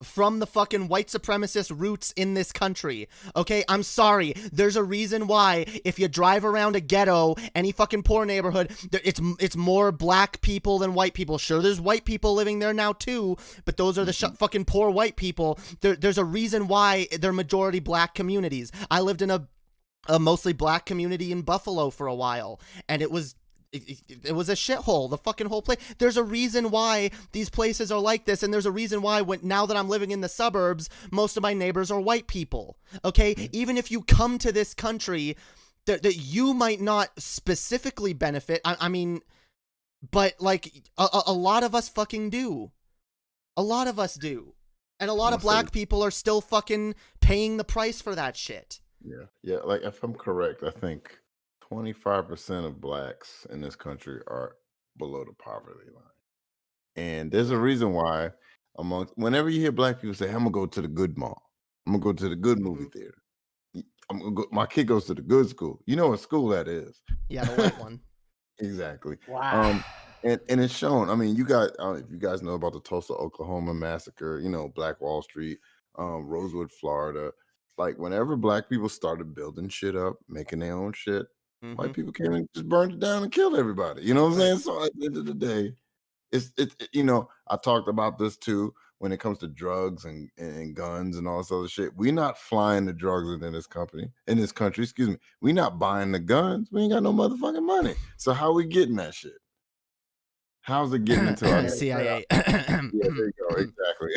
from the fucking white supremacist roots in this country. Okay, I'm sorry. There's a reason why if you drive around a ghetto, any fucking poor neighborhood, it's more black people than white people. Sure, there's white people living there now too, but those are the fucking poor white people. There's a reason why they're majority black communities. I lived in a mostly black community in Buffalo for a while, and it was a shithole, the fucking whole place. There's a reason why these places are like this, and there's a reason why now that I'm living in the suburbs, most of my neighbors are white people, okay? Even if you come to this country, that you might not specifically benefit, I mean, but, like, a lot of us fucking do. A lot of us do. And a lot of black people are still fucking paying the price for that shit. Yeah, like, if I'm correct, I think 25% of blacks in this country are below the poverty line. And there's a reason why whenever you hear black people say, I'm gonna go to the good mall, I'm gonna go to the good movie theater, my kid goes to the good school. You know what school that is? Yeah, the white one. Exactly. Wow. And it's shown. I mean, I don't know if you guys know about the Tulsa, Oklahoma massacre, Black Wall Street, Rosewood, Florida. Like, whenever black people started building shit up, making their own shit, white people came and just burned it down and killed everybody. You know what I'm saying? So at the end of the day, it's I talked about this too when it comes to drugs and guns and all this other shit. We're not flying the drugs in this country, excuse me. We're not buying the guns. We ain't got no motherfucking money. So how we getting that shit? How's it getting into our CIA? Yeah, there you go. Exactly.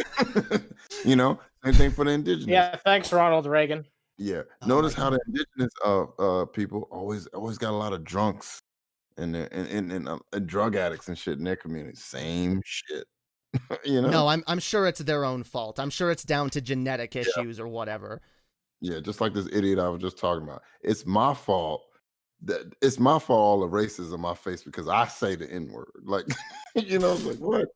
Same thing for the indigenous. Yeah, thanks, Ronald Reagan. Yeah. Notice how the indigenous people always got a lot of drunks and drug addicts and shit in their community. Same shit. No, I'm sure it's their own fault. I'm sure it's down to genetic issues or whatever. Yeah, just like this idiot I was just talking about. It's my fault. It's my fault all the racism on my face because I say the N-word. Like, it's like, what?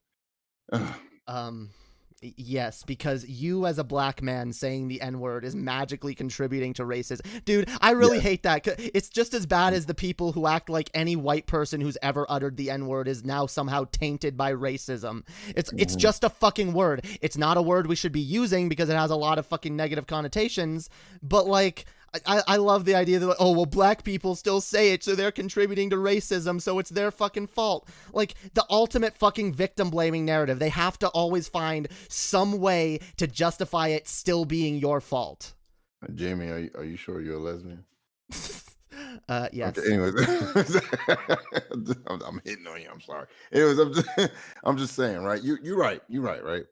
Yes, because you as a black man saying the N-word is magically contributing to racism. Dude, I really hate that. It's just as bad as the people who act like any white person who's ever uttered the N-word is now somehow tainted by racism. It's just a fucking word. It's not a word we should be using because it has a lot of fucking negative connotations, but like, I love the idea that, oh, well, black people still say it, so they're contributing to racism, so it's their fucking fault. Like, the ultimate fucking victim-blaming narrative. They have to always find some way to justify it still being your fault. Jamie, are you sure you're a lesbian? Yes. Okay, anyways, I'm hitting on you. I'm sorry. Anyways, I'm just saying, right? You're right. You're right.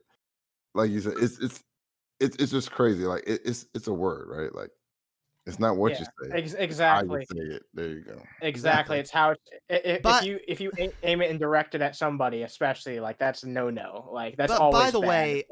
Like you said, it's just crazy. Like it's a word, right? Like, it's not what you say. Exactly. How you say it. There you go. Exactly. It's how if you aim it and direct it at somebody, especially, like, that's a no. Like, that's always bad.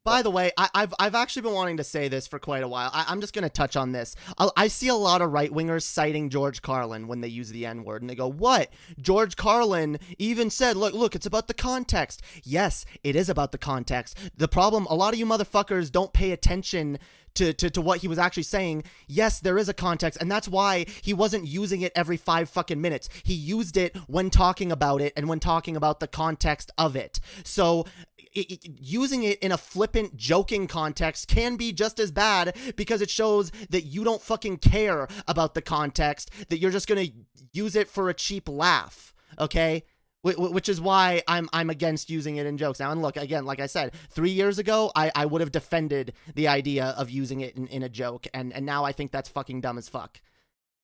By the way, I've actually been wanting to say this for quite a while. I'm just going to touch on this. I see a lot of right-wingers citing George Carlin when they use the N-word, and they go, what? George Carlin even said, look, it's about the context. Yes, it is about the context. The problem, a lot of you motherfuckers don't pay attention to what he was actually saying. Yes, there is a context, and that's why he wasn't using it every 5 fucking minutes. He used it when talking about it and when talking about the context of it. So using it in a flippant, joking context can be just as bad because it shows that you don't fucking care about the context, that you're just gonna use it for a cheap laugh, okay? Which is why I'm against using it in jokes now. And look, again, like I said, 3 years ago, I would have defended the idea of using it in a joke, and now I think that's fucking dumb as fuck.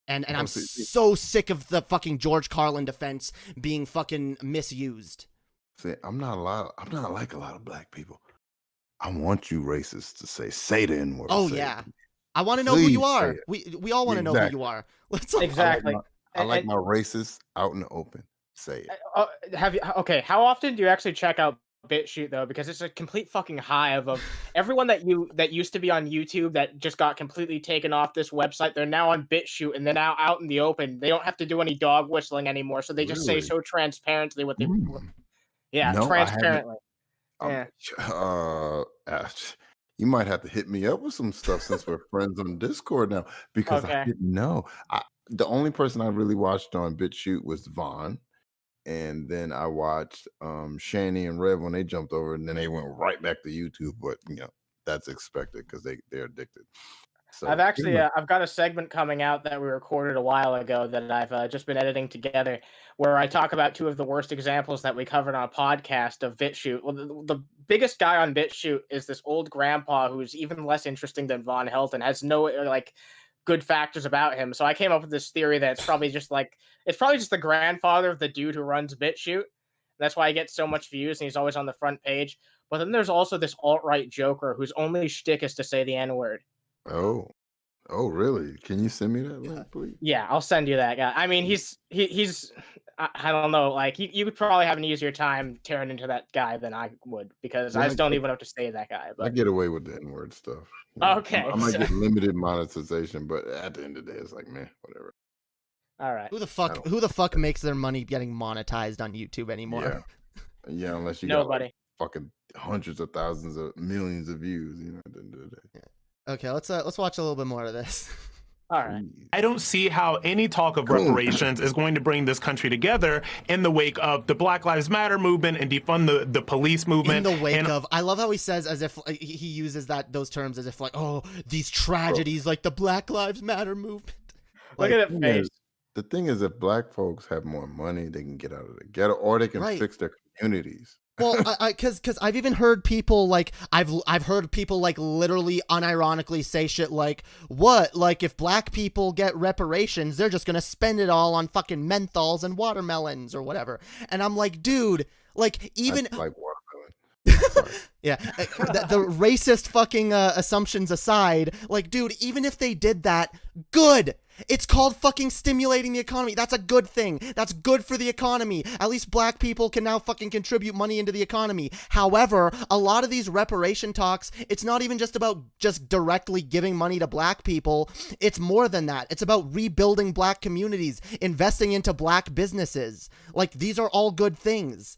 And I'm so sick of the fucking George Carlin defense being fucking misused. See, I'm not like a lot of black people. I want you racists to say the N-word. Oh yeah. I want to know who you are. We all want to know who you are. Exactly. I like my racists out in the open. Say it. Okay, how often do you actually check out BitChute though? Because it's a complete fucking hive of everyone that used to be on YouTube that just got completely taken off this website. They're now on BitChute and they're now out in the open. They don't have to do any dog whistling anymore, so they just say so transparently what they. Yeah, no, transparently. Yeah. You might have to hit me up with some stuff since we're friends on Discord now, because I didn't know. The only person I really watched on BitChute was Vaughn. And then I watched Shani and Rev when they jumped over, and then they went right back to YouTube. But that's expected because they're addicted. So I've actually I've got a segment coming out that we recorded a while ago that I've just been editing together, where I talk about two of the worst examples that we covered on a podcast of BitChute. Well, the biggest guy on BitChute is this old grandpa who's even less interesting than Von Helton, has no good factors about him. So I came up with this theory that it's probably just the grandfather of the dude who runs BitChute. That's why he gets so much views and he's always on the front page. But then there's also this alt-right joker whose only shtick is to say the N-word. Oh, really? Can you send me that link, please? Yeah, I'll send you that guy. I mean, he's I don't know, like you could probably have an easier time tearing into that guy than I would, because I just don't even know what to say to that guy. But I get away with the N-word stuff. Okay. I might get limited monetization, but at the end of the day, it's like, man, whatever. All right. Who the fuck makes their money getting monetized on YouTube anymore? Yeah, unless you nobody. Got fucking hundreds of thousands of millions of views, at the end of the day. Yeah. Okay, let's watch a little bit more of this. All right. I don't see how any talk of reparations is going to bring this country together in the wake of the Black Lives Matter movement and defund the police movement. In the wake of, I love how he says, as if he uses those terms as if these tragedies like the Black Lives Matter movement. Look at it face. The thing is, if black folks have more money, they can get out of the ghetto, or they can fix their communities. Well, because I've even heard people I've heard people literally unironically say shit like, what? Like, if black people get reparations, they're just gonna spend it all on fucking menthols and watermelons or whatever. And I'm like, dude, even like watermelon. Yeah, the racist fucking assumptions aside, dude, even if they did that, good. It's called fucking stimulating the economy. That's a good thing. That's good for the economy. At least black people can now fucking contribute money into the economy. However, a lot of these reparation talks, it's not even just about just directly giving money to black people. It's more than that. It's about rebuilding black communities, investing into black businesses. These are all good things.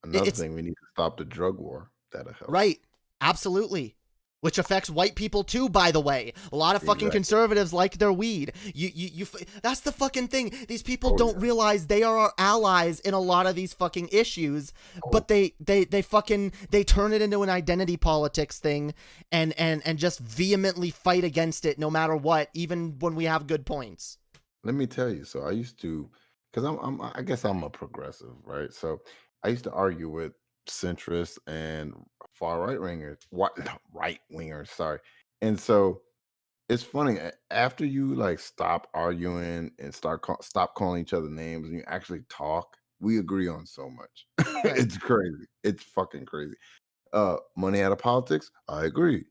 Another thing, we need to stop the drug war. That'll help. Right. Absolutely. Which affects white people too, by the way. A lot of fucking conservatives like their weed. That's the fucking thing. These people don't realize they are our allies in a lot of these fucking issues, but they turn it into an identity politics thing and just vehemently fight against it no matter what, even when we have good points. Let me tell you. So I used to, because I guess I'm a progressive, right? So I used to argue with centrists and far right wingers, sorry. And so it's funny, after you stop arguing and stop calling each other names and you actually talk, we agree on so much. It's crazy. It's fucking crazy. Money out of politics, I agree.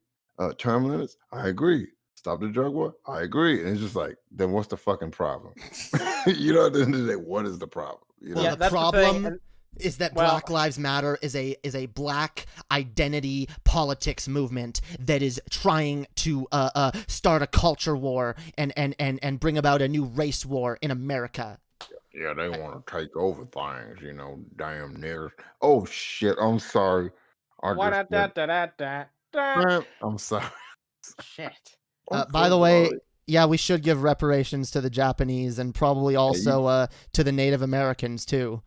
Term limits, I agree. Stop the drug war, I agree. And it's just then what's the fucking problem? At the end of the day, what is the problem? Yeah, the problem is that Black Lives Matter is a black identity politics movement that is trying to start a culture war and bring about a new race war in America. Yeah, they want to take over things, damn near. Oh shit, I'm sorry. I'm sorry. Shit. By the way, yeah, we should give reparations to the Japanese and probably also to the Native Americans too.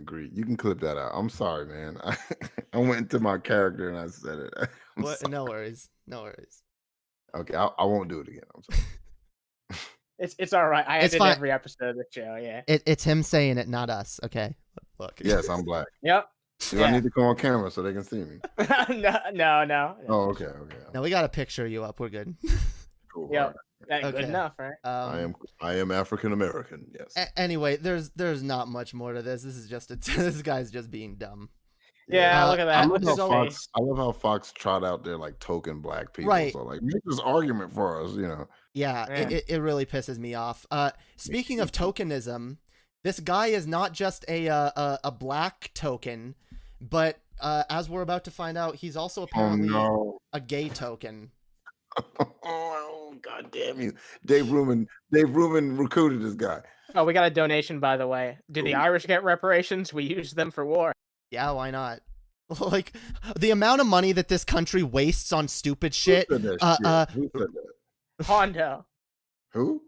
Agreed. You can clip that out. I'm sorry, man. I went into my character and I said it. No worries. Okay, I won't do it again. I'm sorry. It's all right. I edit every episode of the show. Yeah. It's him saying it, not us. Okay. Look. Yes, I'm black. Yep. I need to come on camera so they can see me? No. Oh, okay. No, we got a picture you up. We're good. Cool. Yep. Good enough, right? I am African American. Yes. Anyway, there's not much more to this. This is just this guy's just being dumb. Yeah, look at that. I love how Fox trot out there like token black people. Right. So like make this argument for us, you know. Yeah, it really pisses me off. Speaking of tokenism, this guy is not just a black token, but as we're about to find out, he's also apparently a gay token. Oh, God damn you. Dave Rubin recruited this guy. Oh, we got a donation, by the way. Do the Irish get reparations? We use them for war. Yeah, why not? Like, the amount of money that this country wastes on stupid shit. Who said that? Hondo. Who?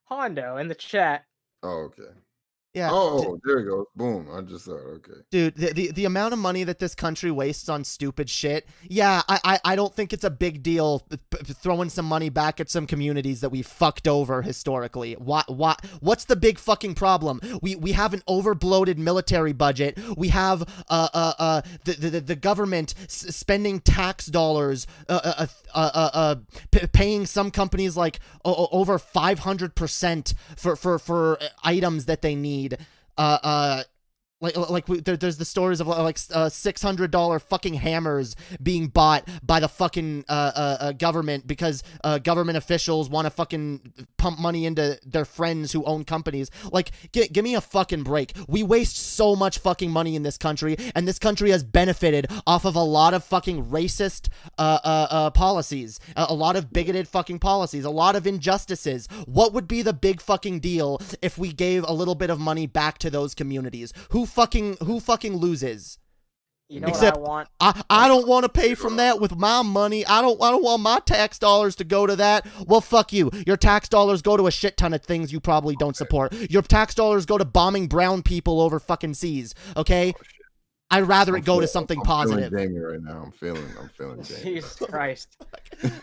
Hondo in the chat. Oh, okay. Yeah. Oh, there we go. Boom. I just saw it. Okay. Dude, the amount of money that this country wastes on stupid shit. Yeah, I don't think it's a big deal throwing some money back at some communities that we fucked over historically. What's the big fucking problem? We have an overbloated military budget. We have the government spending tax dollars paying some companies like over 500% for items that they need. There's the stories of like $600 fucking hammers being bought by the fucking government because government officials want to fucking pump money into their friends who own companies. Like, give me a fucking break. We waste so much fucking money in this country, and this country has benefited off of a lot of fucking racist policies, a lot of bigoted fucking policies, a lot of injustices. What would be the big fucking deal if we gave a little bit of money back to those communities? Who fucking loses? You know Except what I want? I don't want to pay from that with my money. I don't want my tax dollars to go to that. Well, fuck you. Your tax dollars go to a shit ton of things you probably don't support. Your tax dollars go to bombing brown people over fucking seas. Okay? I'd rather it go to something positive. I'm feeling Jamie right now. I'm feeling Jamie. Jesus Christ.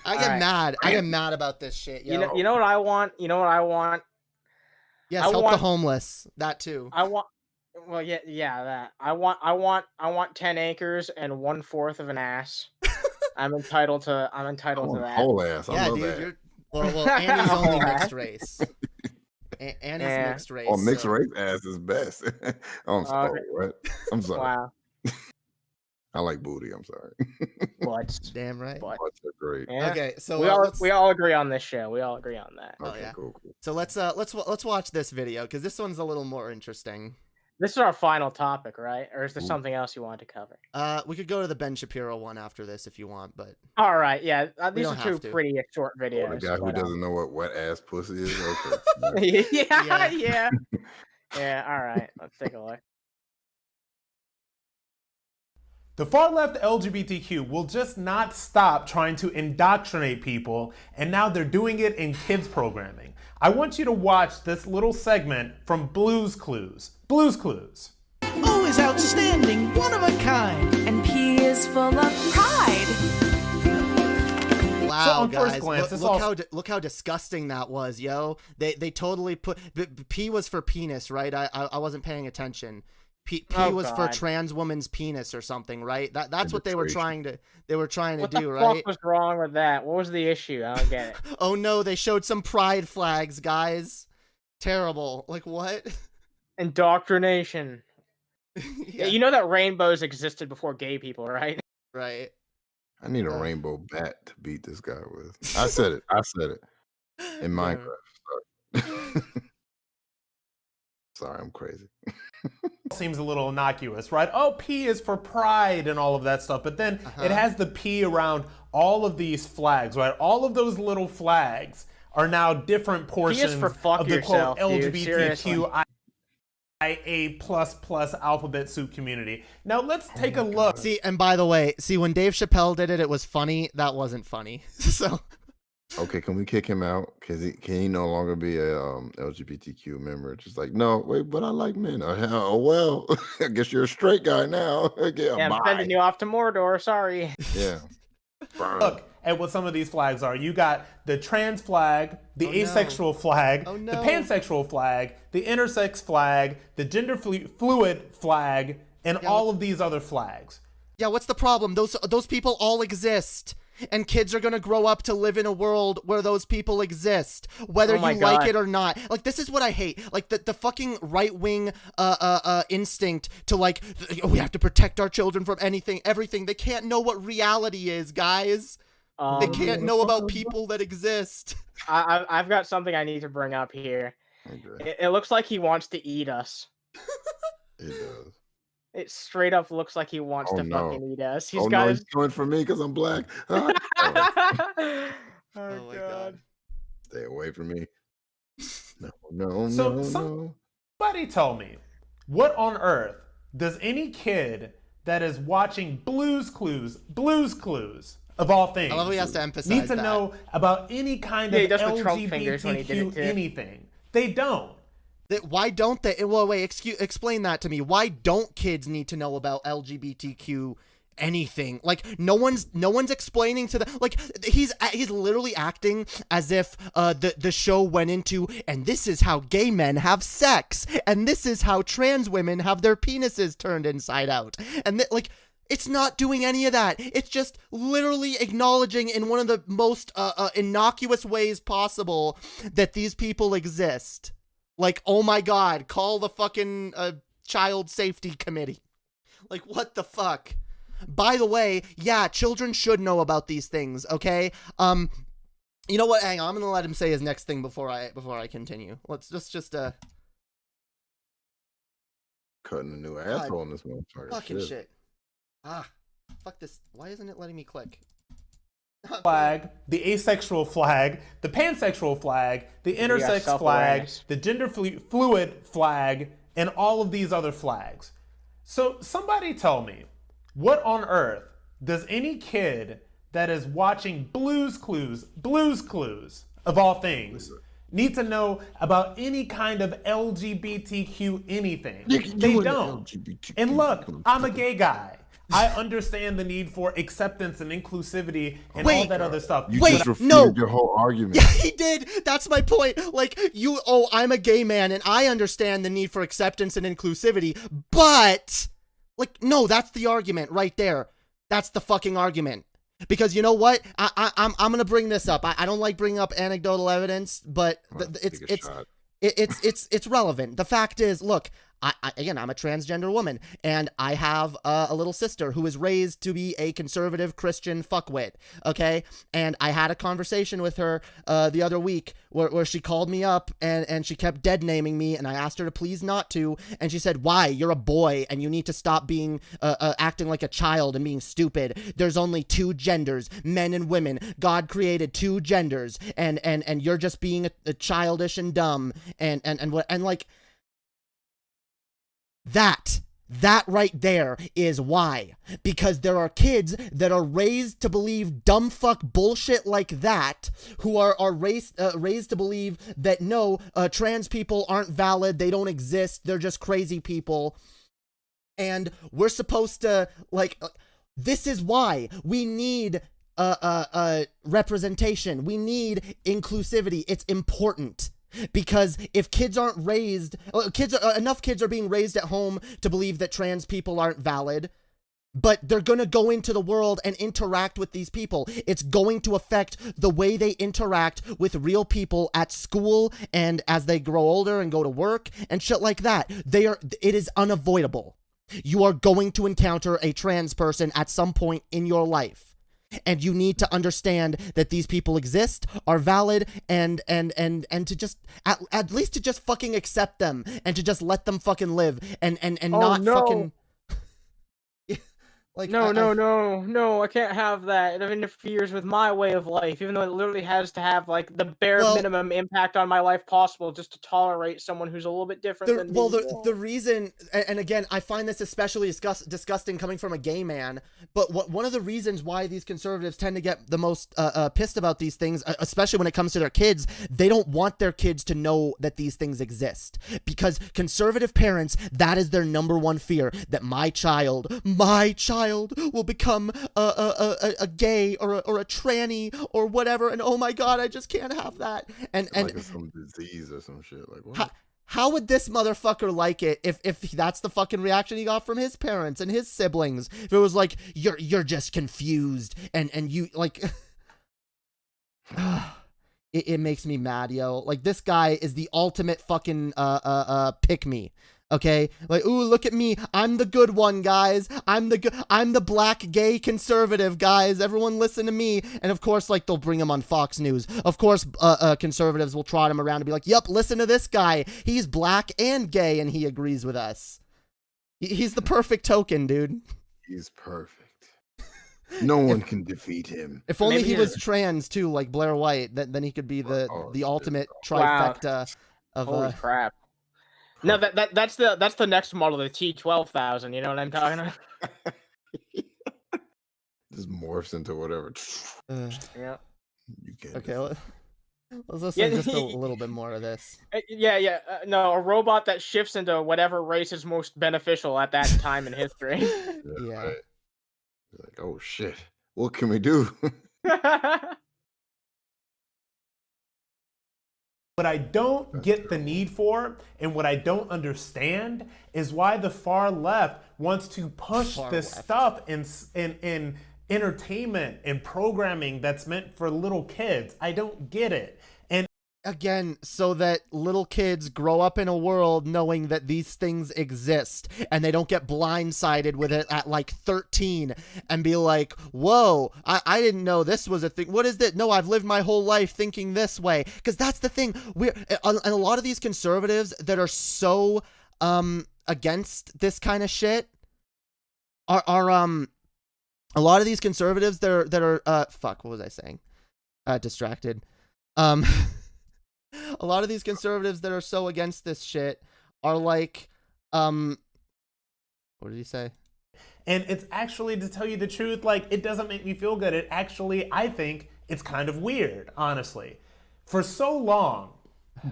I get mad. I get mad about this shit. Yo. You know what I want? You know what I want? Yes, help the homeless. That too. Well, yeah, that. I want 10 acres and 1/4 of an ass. I'm entitled to that. Whole ass. Yeah, dude. That. Well, Annie's only mixed race. Annie's mixed race. Oh, mixed race ass is best. I'm sorry. What? I'm sorry. Wow. I like booty. I'm sorry. Butts. Damn right. Butts are great. Yeah. Okay, so we all agree on this show. We all agree on that. Okay, yeah. Cool. So let's watch this video because this one's a little more interesting. This is our final topic, right? Or is there something else you wanted to cover? We could go to the Ben Shapiro one after this if you want, but all right, yeah. These are two to. pretty short videos. Oh, the guy who doesn't know what wet ass pussy is. Okay. yeah. All right, let's take a look. The far-left LGBTQ will just not stop trying to indoctrinate people, and now they're doing it in kids programming. I want you to watch this little segment from Blue's Clues. Blue's Clues. Always outstanding, one of a kind, and P is full of pride. Wow, so on guys, first glance, look how disgusting that was, yo. They totally put P was for penis, right? I wasn't paying attention. P was for trans woman's penis or something, right? That's what they were trying to do, right? What the fuck was wrong with that? What was the issue? I don't get it. Oh no, they showed some pride flags, guys. Terrible. Like what? Indoctrination. Yeah. You know that rainbows existed before gay people, right? Right. I need a rainbow bat to beat this guy with. I said it. In Minecraft. Sorry. Sorry, I'm crazy. Seems a little innocuous, right? Oh, P is for pride and all of that stuff. But then it has the P around all of these flags, right? All of those little flags are now different portions of the quote LGBTQIA+ alphabet soup community. Now let's take a look. See, and by the way, when Dave Chappelle did it, it was funny. That wasn't funny. So. Okay, can we kick him out? Can he no longer be a LGBTQ member? Just like, no, wait, but I like men. Oh well, I guess you're a straight guy now. I'm sending you off to Mordor. Sorry. Yeah. Look at what some of these flags are. You got the trans flag, the asexual flag, the pansexual flag, the intersex flag, the gender fluid flag, and all of these other flags. Yeah, what's the problem? Those people all exist. And kids are gonna grow up to live in a world where those people exist, whether you like it or not. Like, this is what I hate. Like, the fucking right-wing instinct to, like, we have to protect our children from everything. They can't know what reality is, guys. They can't know about people that exist. I've got something I need to bring up here. Okay. It looks like he wants to eat us. It does. It straight up looks like he wants to fucking eat us. He's going for me because I'm black. Oh my God. Stay away from me. Somebody told me, what on earth does any kid that is watching Blue's Clues, of all things, I love how he has to emphasize need to know about any kind of LGBTQ anything? They don't. Why don't they? Well, wait, explain that to me. Why don't kids need to know about LGBTQ anything? Like, no one's explaining to them. Like, he's literally acting as if the show went into, and this is how gay men have sex, and this is how trans women have their penises turned inside out, and like, it's not doing any of that. It's just literally acknowledging in one of the most innocuous ways possible that these people exist. Like, oh my God, call the fucking child safety committee. Like, what the fuck? By the way, yeah, children should know about these things, okay? You know what? Hang on, I'm gonna let him say his next thing before I continue. Let's just cutting a new asshole in this motherfucker. Fucking shit. Fuck this. Why isn't it letting me click? Flag, the asexual flag, the pansexual flag, the intersex flag, the gender fluid flag, and all of these other flags. So somebody tell me, what on earth does any kid that is watching Blue's Clues, of all things, need to know about any kind of LGBTQ anything? They don't. And look, I'm a gay guy. I understand the need for acceptance and inclusivity and all that other stuff. You just refuted your whole argument. Yeah, he did. That's my point. Like, I'm a gay man and I understand the need for acceptance and inclusivity, but, like, no, that's the argument right there. That's the fucking argument. Because you know what? I'm gonna bring this up. I don't like bringing up anecdotal evidence, but it's relevant. The fact is, look, again, I'm a transgender woman, and I have a little sister who is raised to be a conservative Christian fuckwit, okay? And I had a conversation with her the other week where she called me up, and she kept dead-naming me, and I asked her to please not to, and she said, why? You're a boy, and you need to stop being, acting like a child and being stupid. There's only two genders, men and women. God created two genders, and you're just being a childish and dumb, and like... That right there is why. Because there are kids that are raised to believe dumb fuck bullshit like that, who are raised to believe that no, trans people aren't valid, they don't exist, they're just crazy people. And we're supposed to, like, this is why we need representation. We need inclusivity. It's important. Because if kids aren't raised, enough kids are being raised at home to believe that trans people aren't valid, but they're going to go into the world and interact with these people. It's going to affect the way they interact with real people at school and as they grow older and go to work and shit like that. It is unavoidable. You are going to encounter a trans person at some point in your life. And you need to understand that these people exist, are valid, and to just at least to just fucking accept them and to just let them fucking live and fucking. Like, no, I can't have that. It interferes with my way of life, even though it literally has to have, like, the bare minimum impact on my life possible just to tolerate someone who's a little bit different than me. Well, the reason, and again, I find this especially disgusting coming from a gay man, but one of the reasons why these conservatives tend to get the most pissed about these things, especially when it comes to their kids, they don't want their kids to know that these things exist. Because conservative parents, that is their number one fear, that my child will become a gay or a tranny or whatever, and oh my god, I just can't have that. And like some disease or some shit. Like, what? How would this motherfucker like it if that's the fucking reaction he got from his parents and his siblings? If it was like, you're just confused and you like it makes me mad, yo. Like, this guy is the ultimate fucking pick me. Okay, like, ooh, look at me. I'm the good one, guys. I'm the black gay conservative, guys. Everyone listen to me. And of course, like, they'll bring him on Fox News. Of course, conservatives will trot him around and be like, yep, listen to this guy. He's black and gay, and he agrees with us. He's the perfect token, dude. He's perfect. No one can defeat him. If only he was trans, too, like Blair White, then he could be the ultimate trifecta of... Holy crap. No, that's the next model, the T12,000. You know what I'm talking about? Just morphs into whatever. Yeah. You can't. Okay, let's listen just a little bit more of this. Yeah. No, a robot that shifts into whatever race is most beneficial at that time in history. Yeah. Right. Like, oh shit, what can we do? What I don't get the need for and what I don't understand is why the far left wants to push this stuff in entertainment and programming that's meant for little kids. I don't get it. And again, so that little kids grow up in a world knowing that these things exist and they don't get blindsided with it at like 13 and be like, whoa, I didn't know this was a thing. What is that? No, I've lived my whole life thinking this way. Because that's the thing. And a lot of these conservatives that are so against this kind of shit are a lot of these conservatives that are fuck, what was I saying? Distracted. A lot of these conservatives that are so against this shit are like, what did he say? And it's actually, to tell you the truth, like, it doesn't make me feel good. It actually, I think it's kind of weird, honestly. For so long,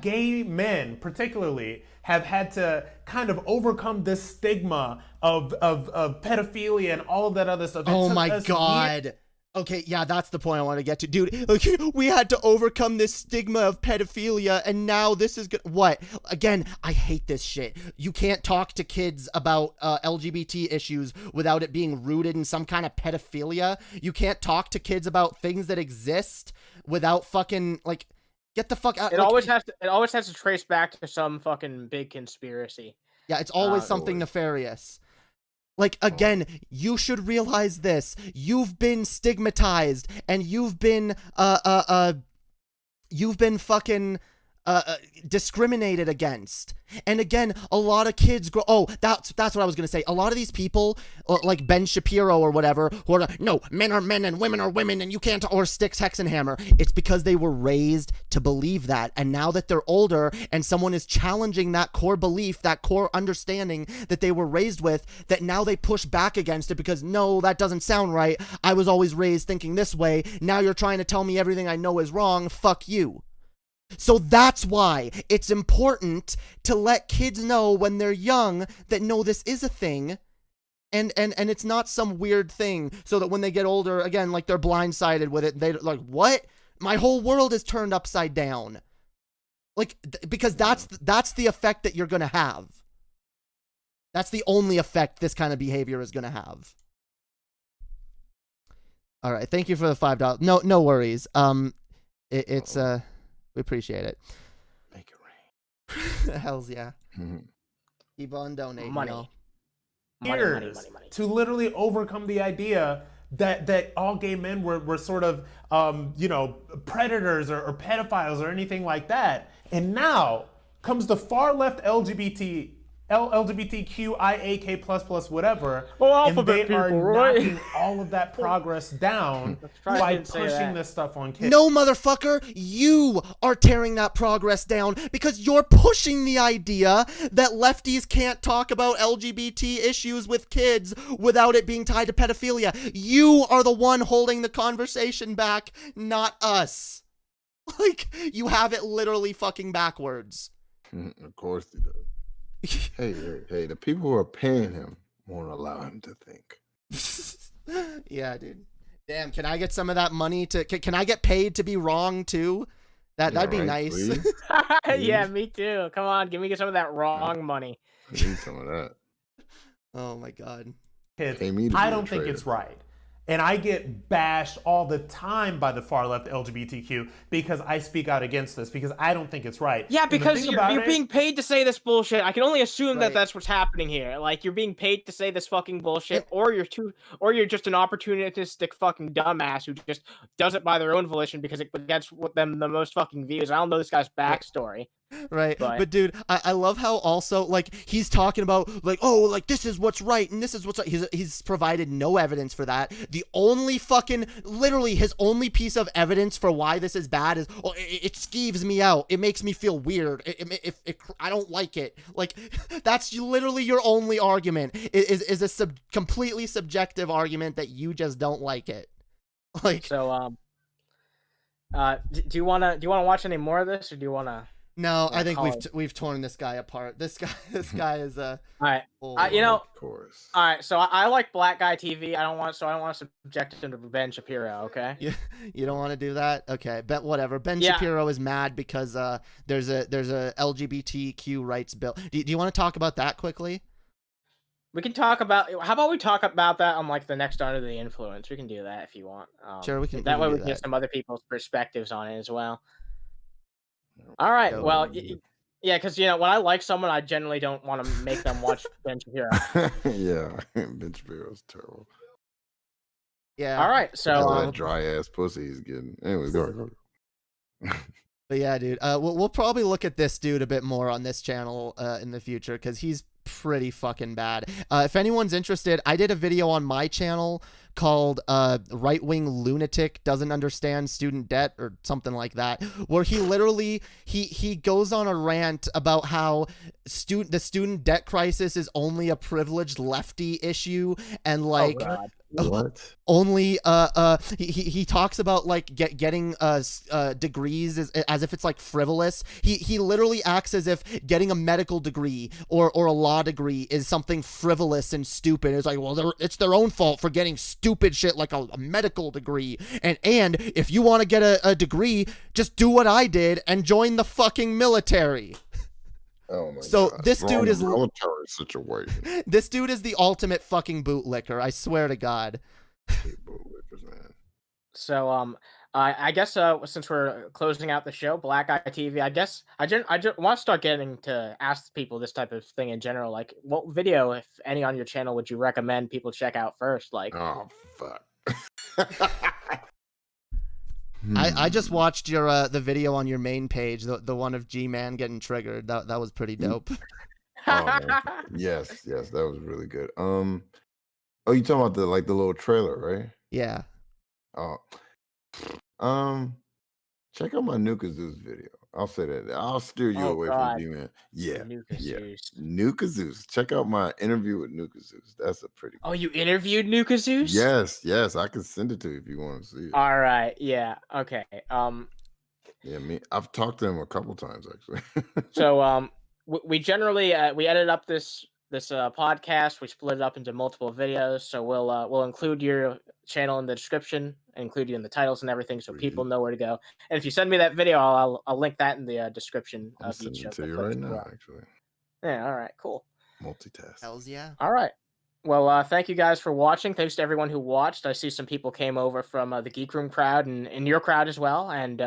gay men particularly have had to kind of overcome this stigma of pedophilia and all of that other stuff. Oh my God. Okay, yeah, that's the point I want to get to. Dude, like, we had to overcome this stigma of pedophilia, and now this is good. What? Again, I hate this shit. You can't talk to kids about LGBT issues without it being rooted in some kind of pedophilia. You can't talk to kids about things that exist without fucking, like, get the fuck out. It always has to trace back to some fucking big conspiracy. Yeah, it's always something nefarious. Like, again, you should realize this. You've been stigmatized, and you've been fucking discriminated against. And again, a lot of kids grow. Oh, that's what I was gonna say. A lot of these people, like Ben Shapiro or whatever, who are like, no, men are men and women are women, and you can't. Or Styx, Hexenhammer. It's because they were raised to believe that, and now that they're older, and someone is challenging that core belief, that core understanding that they were raised with, that now they push back against it because no, that doesn't sound right. I was always raised thinking this way. Now you're trying to tell me everything I know is wrong. Fuck you. So that's why it's important to let kids know when they're young that no, this is a thing, and it's not some weird thing, so that when they get older, again, like, they're blindsided with it. They're like, what? My whole world is turned upside down. Like, because that's the effect that you're gonna have. That's the only effect this kind of behavior is gonna have. All right, thank you for the $5. No worries. It's we appreciate it. Make it rain. Hells yeah. Keep on donating. Money. Money. To literally overcome the idea that all gay men were sort of, predators or pedophiles or anything like that. And now comes the far left LGBTQIAK++, whatever, and they are knocking all of that progress down by pushing this stuff on kids. No, motherfucker, you are tearing that progress down because you're pushing the idea that lefties can't talk about LGBT issues with kids without it being tied to pedophilia. You are the one holding the conversation back, not us. Like, you have it literally fucking backwards. Of course he does. Hey, the people who are paying him won't allow him to think. Yeah, dude. Damn, can I get some of that money to... Can I get paid to be wrong, too? That'd be nice. Yeah, me too. Come on, give me some of that wrong money. I need some of that. Oh my god. I don't think it's right. And I get bashed all the time by the far left LGBTQ because I speak out against this because I don't think it's right. Yeah, because you're being paid to say this bullshit. I can only assume that that's what's happening here. Like, you're being paid to say this fucking bullshit, or you're just an opportunistic fucking dumbass who just does it by their own volition because it gets them the most fucking views. I don't know this guy's backstory. Right, but dude, I love how also, like, he's talking about, like, oh, like, this is what's right and this is what's right. He's provided no evidence for that. The only literally his only piece of evidence for why this is bad is, oh, it skeeves me out, it makes me feel weird, I don't like it. Like, that's literally your only argument, is a completely subjective argument that you just don't like it. Like, so do you wanna watch any more of this, or do you wanna? No, I think we've torn this guy apart. This guy is all right. Of course. All right. So I like BlackGuyTV. I don't want to subject him to Ben Shapiro. Okay. You don't want to do that. Okay. Whatever. Ben Shapiro is mad because there's a LGBTQ rights bill. Do you want to talk about that quickly? We can talk about. How about we talk about that on like the next Under the Influence? We can do that if you want. Sure, we can. That way we can get some other people's perspectives on it as well. All right. Well, yeah, because when I like someone, I generally don't want to make them watch Ben Shapiro. Yeah, Ben Shapiro's terrible. Yeah. All right. So that dry ass pussy he's getting. Anyways, go. But yeah, dude. We'll probably look at this dude a bit more on this channel in the future because he's pretty fucking bad. If anyone's interested, I did a video on my channel called right-wing lunatic doesn't understand student debt or something like that, where he literally he goes on a rant about how the student debt crisis is only a privileged lefty issue, and like what? Only he talks about like getting degrees as if it's like frivolous. He literally acts as if getting a medical degree or a law degree is something frivolous and stupid. It's like, well, it's their own fault for getting stupid shit like a medical degree. And if you want to get a degree, just do what I did and join the fucking military. Oh my God. This dude is military situation. This dude is the ultimate fucking bootlicker. I swear to God. Bootlickers, man. So I guess since we're closing out the show, BlackGuyTV, I guess I just want to start getting to ask people this type of thing in general. Like, what video, if any, on your channel would you recommend people check out first? Like, oh fuck. I just watched your the video on your main page, the one of G-Man getting triggered. That was pretty dope. Yes, that was really good. Oh, you talking about the little trailer, right? Yeah. Oh. Check out my Nuka Zeus video. I'll say that. I'll steer you away from G-Man. Yeah. Nuka Zeus. Check out my interview with Nuka Zeus. That's a pretty cool. Oh, you interviewed Nuka Zeus? Yes. I can send it to you if you want to see it. All right. Yeah. Okay. Yeah, I've talked to him a couple times actually. So we generally we edit up this podcast. We split it up into multiple videos. So we'll include your channel in the description and include you in the titles and everything, so people know where to go. And if you send me that video, I'll link that in the description of each of the clips. Right now, actually. Yeah. All right. Cool. Multitask. Hells yeah. All right. Well, thank you guys for watching. Thanks to everyone who watched. I see some people came over from the Geek Room crowd and your crowd as well. And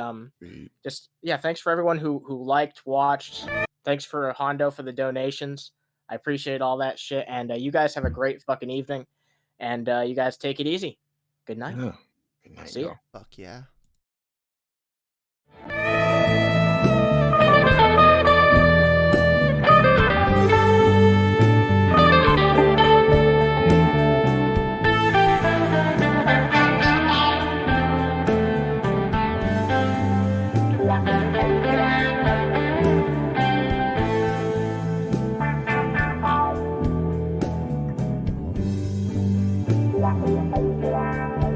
thanks for everyone who liked, watched. Thanks for Hondo for the donations. I appreciate all that shit. And you guys have a great fucking evening. And you guys take it easy. Good night. Yeah. Good night. See ya. Fuck yeah.